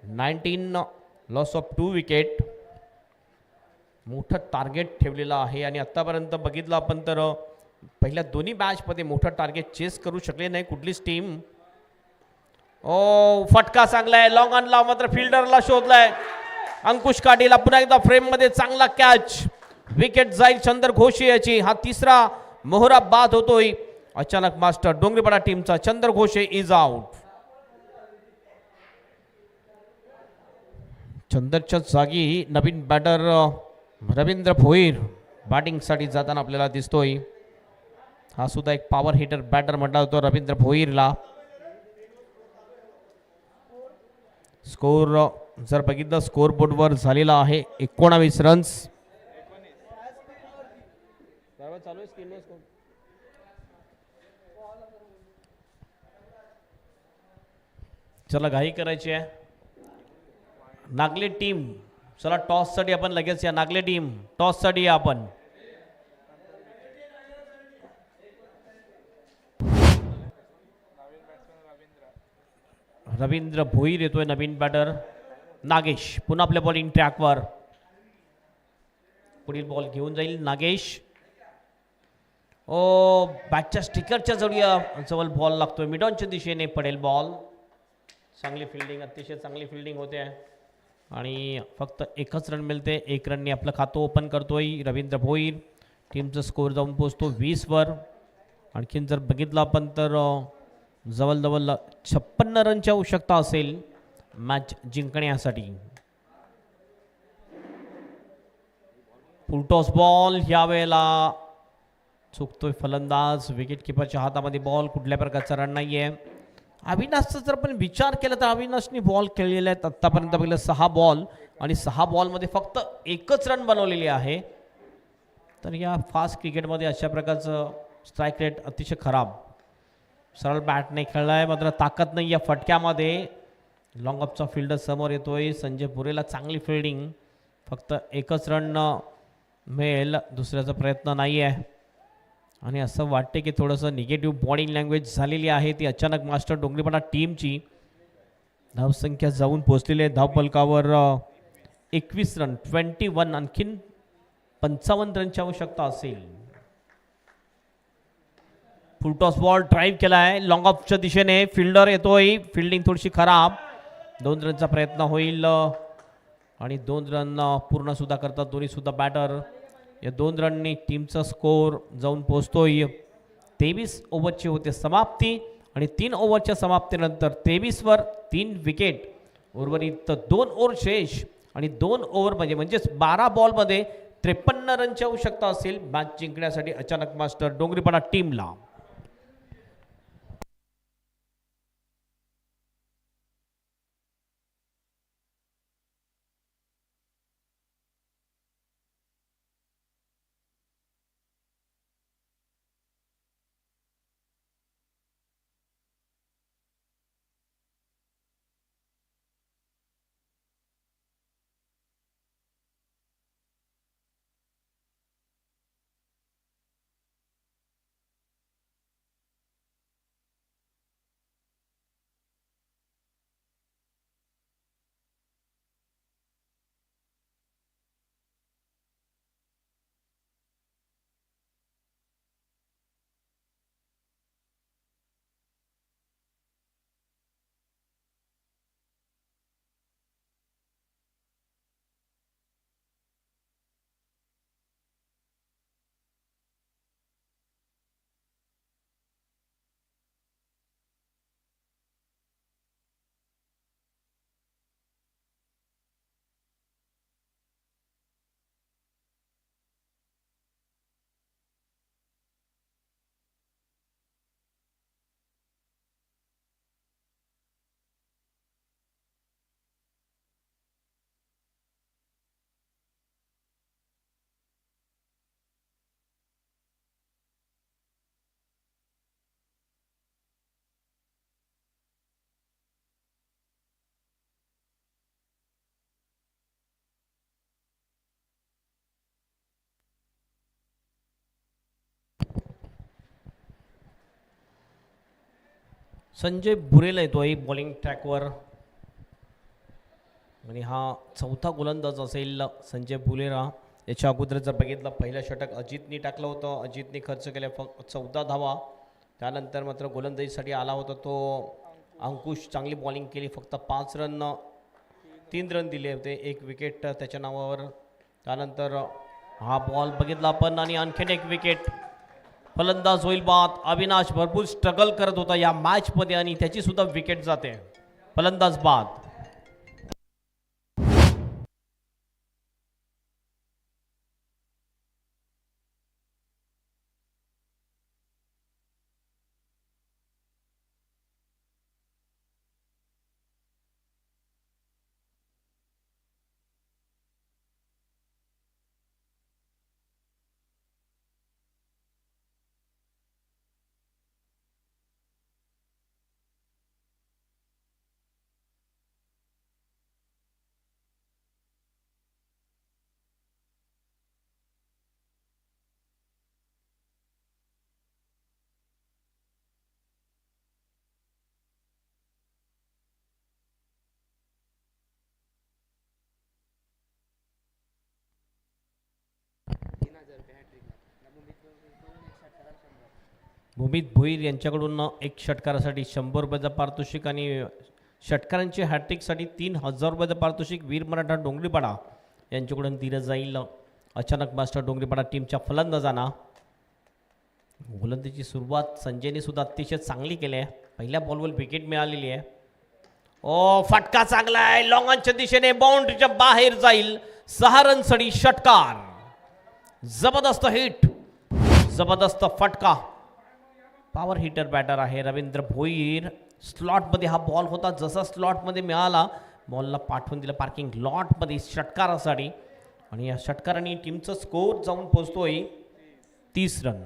19 लॉस ऑफ 2 विकेट. मोठं टार्गेट ठेवलेलं आहे आणि आत्तापर्यंत बघितलं आपण तर पहिल्या दोन्ही मॅचमध्ये मोठं टार्गेट चेस करू शकले नाही कुठलीच टीम. फटका चांगला आहे. लॉंग ऑनला मात्र फिल्डरला शोधलाय अंकुश काटेला. पुन्हा एकदा फ्रेममध्ये चांगला कॅच. विकेट जाईल चंदर घोष याची. हा 3रा मोहरा बाद होतोय अचानक मास्टर डोंगरीपाडा टीमचा चंद्र घोषे इज आउट. चंदरच्या जागी नवीन बॅटर रवींद्र भोईर बॅटिंगसाठी जाताना आपल्याला दिसतोय. हा सुद्धा एक पॉवर हिटर बॅटर म्हटला जातो रवींद्र भोईरला. स्कोर जर बघितलं स्कोर बोर्डवर झालेला आहे 19 रन्स. चला घाई करायची आहे. नागले टीम चला टॉस साठी आपण लगेच या. नागले टीम टॉस साठी या आपण. रवींद्र भोईर येतोय नवीन बॅटर. नागेश पुन्हा आपल्या बॉलिंग ट्रॅकवर. पुढील बॉल घेऊन जाईल नागेश. ओ बॅटच्या स्टिकरच्या जवळ बॉल लागतोय. मिडॉनच्या दिशेने पडेल बॉल. चांगली फिल्डिंग अतिशय चांगली फिल्डिंग होते आणि फक्त एकच रन मिळते. 1 रनने आपलं खातं ओपन करतोय रवींद्र भोईर. टीमचा स्कोर जाऊन पोहोचतो 20 वर. आणखीन जर बघितलं आपण तर जवळजवळ 56 रनची आवश्यकता असेल मॅच जिंकण्यासाठी. फुलटॉस बॉल यावेळेला चुकतोय फलंदाज. विकेट किपरच्या हातामध्ये बॉल. कुठल्या प्रकारचा रन नाही आहे. अविनाशचा जर आपण विचार केला तर अविनाशने बॉल खेळलेले आहेत आत्तापर्यंत पहिलं 6 बॉल आणि 6 बॉलमध्ये फक्त 1च रन बनवलेली आहे. तर या फास्ट क्रिकेटमध्ये अशा प्रकारचं स्ट्राईक रेट अतिशय खराब. सरळ बॅट नाही खेळला आहे मात्र ताकद नाही या फटक्यामध्ये. लॉंग ऑफचा फिल्डर समोर येतोय. संजय पुरेला चांगली फिल्डिंग. फक्त 1च रन मिळेल. दुसऱ्याचा प्रयत्न नाही आहे आणि असं वाटते की थोडंसं निगेटिव्ह बॉडी लँग्वेज झालेली आहे ती अचानक मास्टर डोंगरीपाडा टीमची. धावसंख्या जाऊन पोहोचलेली आहे धावफलकावर 21 रन 21. आणखीन 55 रनची आवश्यकता असेल. फुलटॉस बॉल ड्राईव्ह केला आहे लॉंग ऑफच्या दिशेने. फिल्डर येतोय. फिल्डिंग थोडीशी खराब. 2 रनचा प्रयत्न होईल आणि 2 रन पूर्ण सुद्धा करतात दोन्ही सुद्धा बॅटर. या 2 रननी टीमचा स्कोर जाऊन पोहोचतोय 23 ओव्हरची होते समाप्ती आणि 3 ओव्हरच्या समाप्तीनंतर 23 वर 3 विकेट. उर्वरित 2 ओव्हर शेष आणि 2 ओव्हरमध्ये म्हणजेच 12 बॉलमध्ये 53 रनची आवश्यकता असेल मॅच जिंकण्यासाठी अचानक मास्टर डोंगरीपाडा टीमला. संजय भुरेला येतोय बॉलिंग ट्रॅकवर आणि हा 4था गोलंदाज असेल संजय भुरेला. याच्या अगोदर जर बघितलं पहिलं षटक अजितनी टाकलं होतं. अजितनी खर्च केल्या फक्त 14 धावा. त्यानंतर मात्र गोलंदाजीसाठी आला होता तो अंकुश. चांगली बॉलिंग केली. फक्त 5 रन 3 रन दिले होते. 1 विकेट त्याच्या नावावर. त्यानंतर हा बॉल बघितला आपण आणि आणखीन 1 विकेट. फलंदाज होईल बाद. अविनाश भरपूर स्ट्रगल करत होता या मॅच मध्ये आणि त्याची सुद्धा विकेट जाते. फलंदाज बाद. भूमित भोईर यांच्याकडून एक षटकारासाठी 100 रुपयाचं पारितोषिक आणि षटकारांची हॅट्रिकसाठी 3000 रुपयाचं पारितोषिक वीर मराठा डोंगरीपाडा यांच्याकडून दिलं जाईल. अचानक मास्टर डोंगरीपाडा टीमच्या फलंदाजांना गोलंदाजीची सुरुवात संजयने सुद्धा अतिशय चांगली केली आहे. पहिल्या बॉलवर विकेट मिळालेली आहे. ओ फटका चांगला आहे, लॉंगॉनच्या दिशेने बाउंड्रीच्या बाहेर जाईल. 6 रनसाठी षटकार. जबरदस्त हिट, जबरदस्त फटका. पॉवर हिटर बॅटर आहे रवींद्र भोईर. स्लॉटमध्ये हा बॉल होता, जसा स्लॉटमध्ये मिळाला बॉलला पाठवून दिलं पार्किंग लॉटमध्ये षटकारासाठी आणि या षटकाराने टीमचं स्कोर जाऊन पोहोचतोय 30 रन.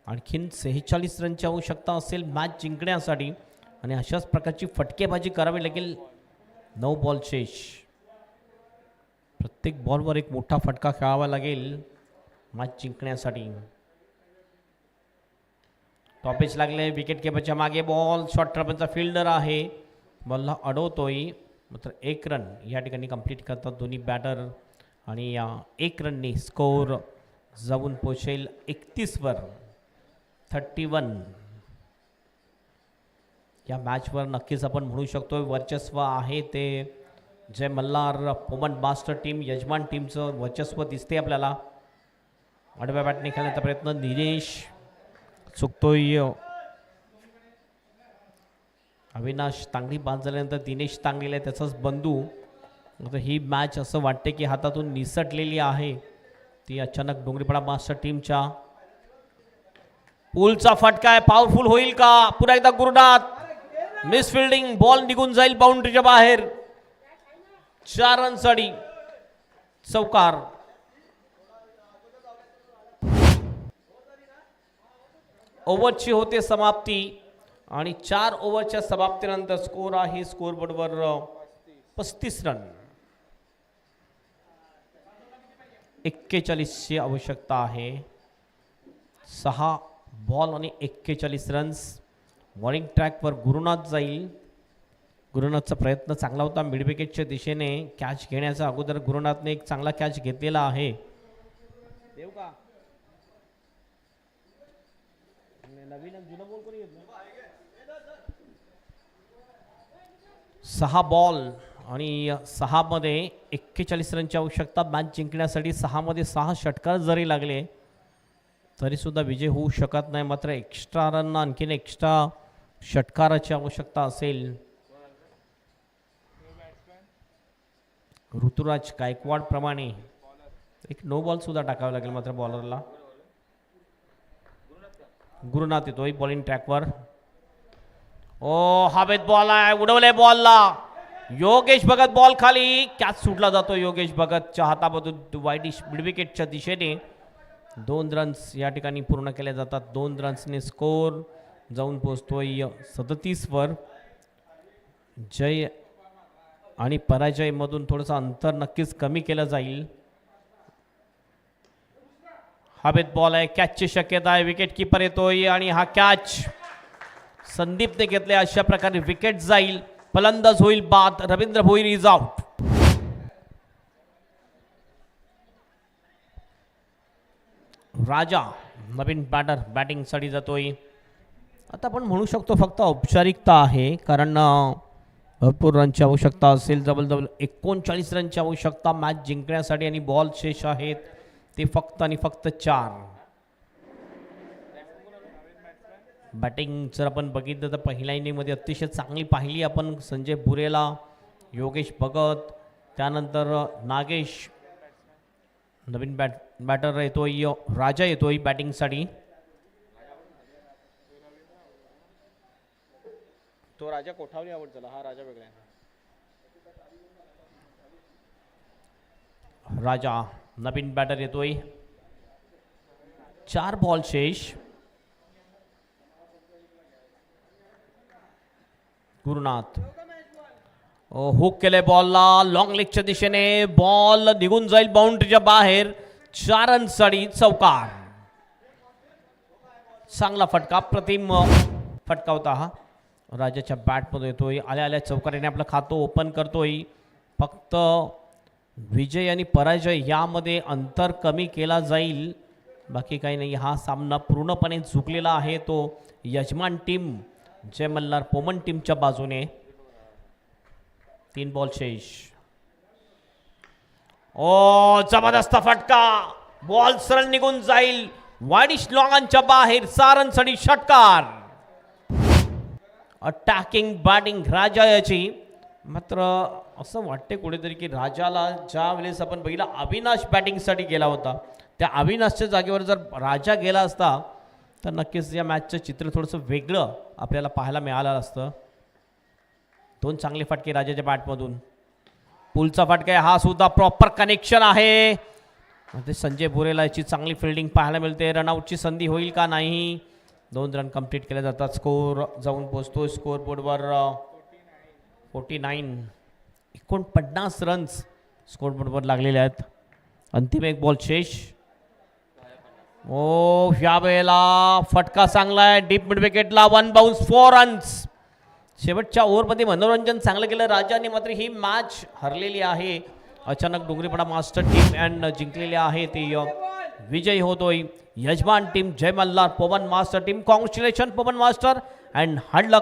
आणखीन 46 रनची आवश्यकता असेल मॅच जिंकण्यासाठी आणि अशाच प्रकारची फटकेबाजी करावी लागेल. 9 बॉल शेष. प्रत्येक बॉलवर एक मोठा फटका खेळावा लागेल मॅच जिंकण्यासाठी. टॉपेज लागले. विकेट किपरच्या मागे बॉल. शॉर्ट ट्रॅपचा फिल्डर आहे, बॉलला अडवतोय. मात्र 1 रन या ठिकाणी कंप्लीट करतात दोन्ही बॅटर आणि या 1 रनने स्कोर जाऊन पोहोचेल 31 वर. 31. या मॅचवर नक्कीच आपण म्हणू शकतो वर्चस्व आहे ते जय मल्हार पोमन मास्टर टीम यजमान टीमचं वर्चस्व दिसते आपल्याला. आडव्या बॅटने खेळण्याचा प्रयत्न दिनेश चुकतोय. अविनाश तांगडी बाद झाल्यानंतर दिनेश तांगडीला त्याचाच बंधू. आता ही मॅच असं वाटते की हातातून निसटलेली आहे ती अचानक डोंगरीपाडा मास्टर टीमच्या. पूलचा फटका आहे, पॉवरफुल होईल का? पुन्हा एकदा गुरुनाथ. मिस फिल्डिंग, बॉल निघून जाईल बाउंड्रीच्या बाहेर. 4 रनसाठी चौकार. ओव्हरची होते समाप्ती आणि 4 ओव्हरच्या समाप्तीनंतर स्कोर आहे स्कोरबोर्डवर 35 रन. 41ची आवश्यकता आहे. 6 बॉल आणि 41 रन्स. वॉर्निंग ट्रॅकवर गुरुनाथ जाईल. गुरुनाथचा प्रयत्न चांगला होता मिड विकेटच्या दिशेने कॅच घेण्याचा. अगोदर गुरुनाथने एक चांगला कॅच घेतलेला आहे. देव का नवीन जुना बॉल कोणी घेतला? 6 बॉल आणि 6 मध्ये 41 रनची आवश्यकता मॅच जिंकण्यासाठी. 6 मध्ये 6 षटकार जरी लागले तरी सुद्धा विजय होऊ शकत नाही. मात्र एक्स्ट्रा रन आणखीन एक्स्ट्रा षटकाराची आवश्यकता असेल. ऋतुराज गायकवाड प्रमाणे एक नो बॉल सुद्धा टाकावा लागेल मात्र बॉलरला. गुरुनाथ येतोय बॉलिंग ट्रॅकवर. ओ हवेत बॉल आहे, उडवले बॉलला. योगेश भगत बॉल खाली. कॅच सुटला जातो योगेश भगतच्या हातामधून वाईडिश मिड विकेटच्या दिशेने. 2 रन्स या ठिकाणी पूर्ण केले जातात. 2 रन्सने स्कोर जाऊन पोहोचतोय 37 वर. जय आणि पराजय मधून थोडंसं अंतर नक्कीच कमी केलं जाईल. हवेत बॉल आहे, कॅचची शक्यता आहे. विकेट किपर येतोय आणि हा कॅच संदीपने घेतले. अशा प्रकारे विकेट जाईल. फलंदाज होईल बाद. Ravindra Bhoir is out. राजा नवीन बॅटर बॅटिंगसाठी जातोय. आता आपण म्हणू शकतो फक्त औपचारिकता आहे कारण भरपूर रनची आवश्यकता असेल. जवळजवळ 39 रनची आवश्यकता मॅच जिंकण्यासाठी आणि बॉल शेष आहेत ते फक्त आणि फक्त 4. बॅटिंग जर आपण बघितलं तर पहिल्या इनिंगमध्ये अतिशय चांगली पाहिली आपण संजय बुरेला, योगेश भगत, त्यानंतर नागेश, नवीन बॅटर येतोय राजा येतोय बॅटिंगसाठी. तो राजा कोठावली आवड झाला, हा राजा वेगळा आहे. राजा नवीन बॅटर येतोय. 4 बॉल शेष. गुरुनाथ हुक केले बॉलला, लॉंग लेगच्या दिशेने बॉल निघून जाईल बाउंड्रीच्या बाहेर. 4 रनसाठी चौकार. चांगला फटका, प्रतिम फटका होता हा. राजाच्या बॅटमध्ये येतोय, आल्या आल्या चौकारीने आपलं खातं ओपन करतोय. फक्त विजय आणि पराजय यामध्ये अंतर कमी केला जाईल, बाकी काही नाही. हा सामना पूर्णपणे झुकलेला आहे तो यजमान टीम जय मल्हार पोमन टीमच्या बाजूने. 3 बॉल शेष. ओ जबरदस्त फटका, बॉल सरळ निघून जाईल वाईडिश लॉंगांच्या बाहेर. 4 रनसाठी षटकार. अटॅकिंग बॅटिंग राजा याची. मात्र असं वाटते कुठेतरी की राजाला ज्या वेळेस आपण बघितलं अविनाश बॅटिंगसाठी गेला होता, त्या अविनाशच्या जागेवर जर राजा गेला असता तर नक्कीच या मॅचचं चित्र थोडंसं वेगळं आपल्याला पाहायला मिळालं असतं. 2 चांगले फटके राजाच्या बॅटमधून. पुलचा फटका आहे, हा सुद्धा प्रॉपर कनेक्शन आहे. ते संजय बुरेला याची चांगली फिल्डिंग पाहायला मिळते. रनआउटची संधी होईल का नाही. 2 रन कंप्लीट केले जातात. स्कोर जाऊन पोहोचतो स्कोर बोर्डवर 49. 49 रन्स स्कोर बोर्डवर लागलेले आहेत. अंतिम 1 बॉल शेष. ओ ह्या वेळेला फटका चांगला आहे डीप मिड विकेटला. 1 bounce 4 runs. शेवटच्या ओव्हरमध्ये मनोरंजन चांगलं केलं राजाने, मात्र ही मॅच हरलेली आहे. अचानक डोंगरीपाडा मास्टर टीम अँड जिंकलेली आहे ती विजयी होतोय यजमान team Jai Malhar Pawan master team. Congratulations Pawan master and hard luck.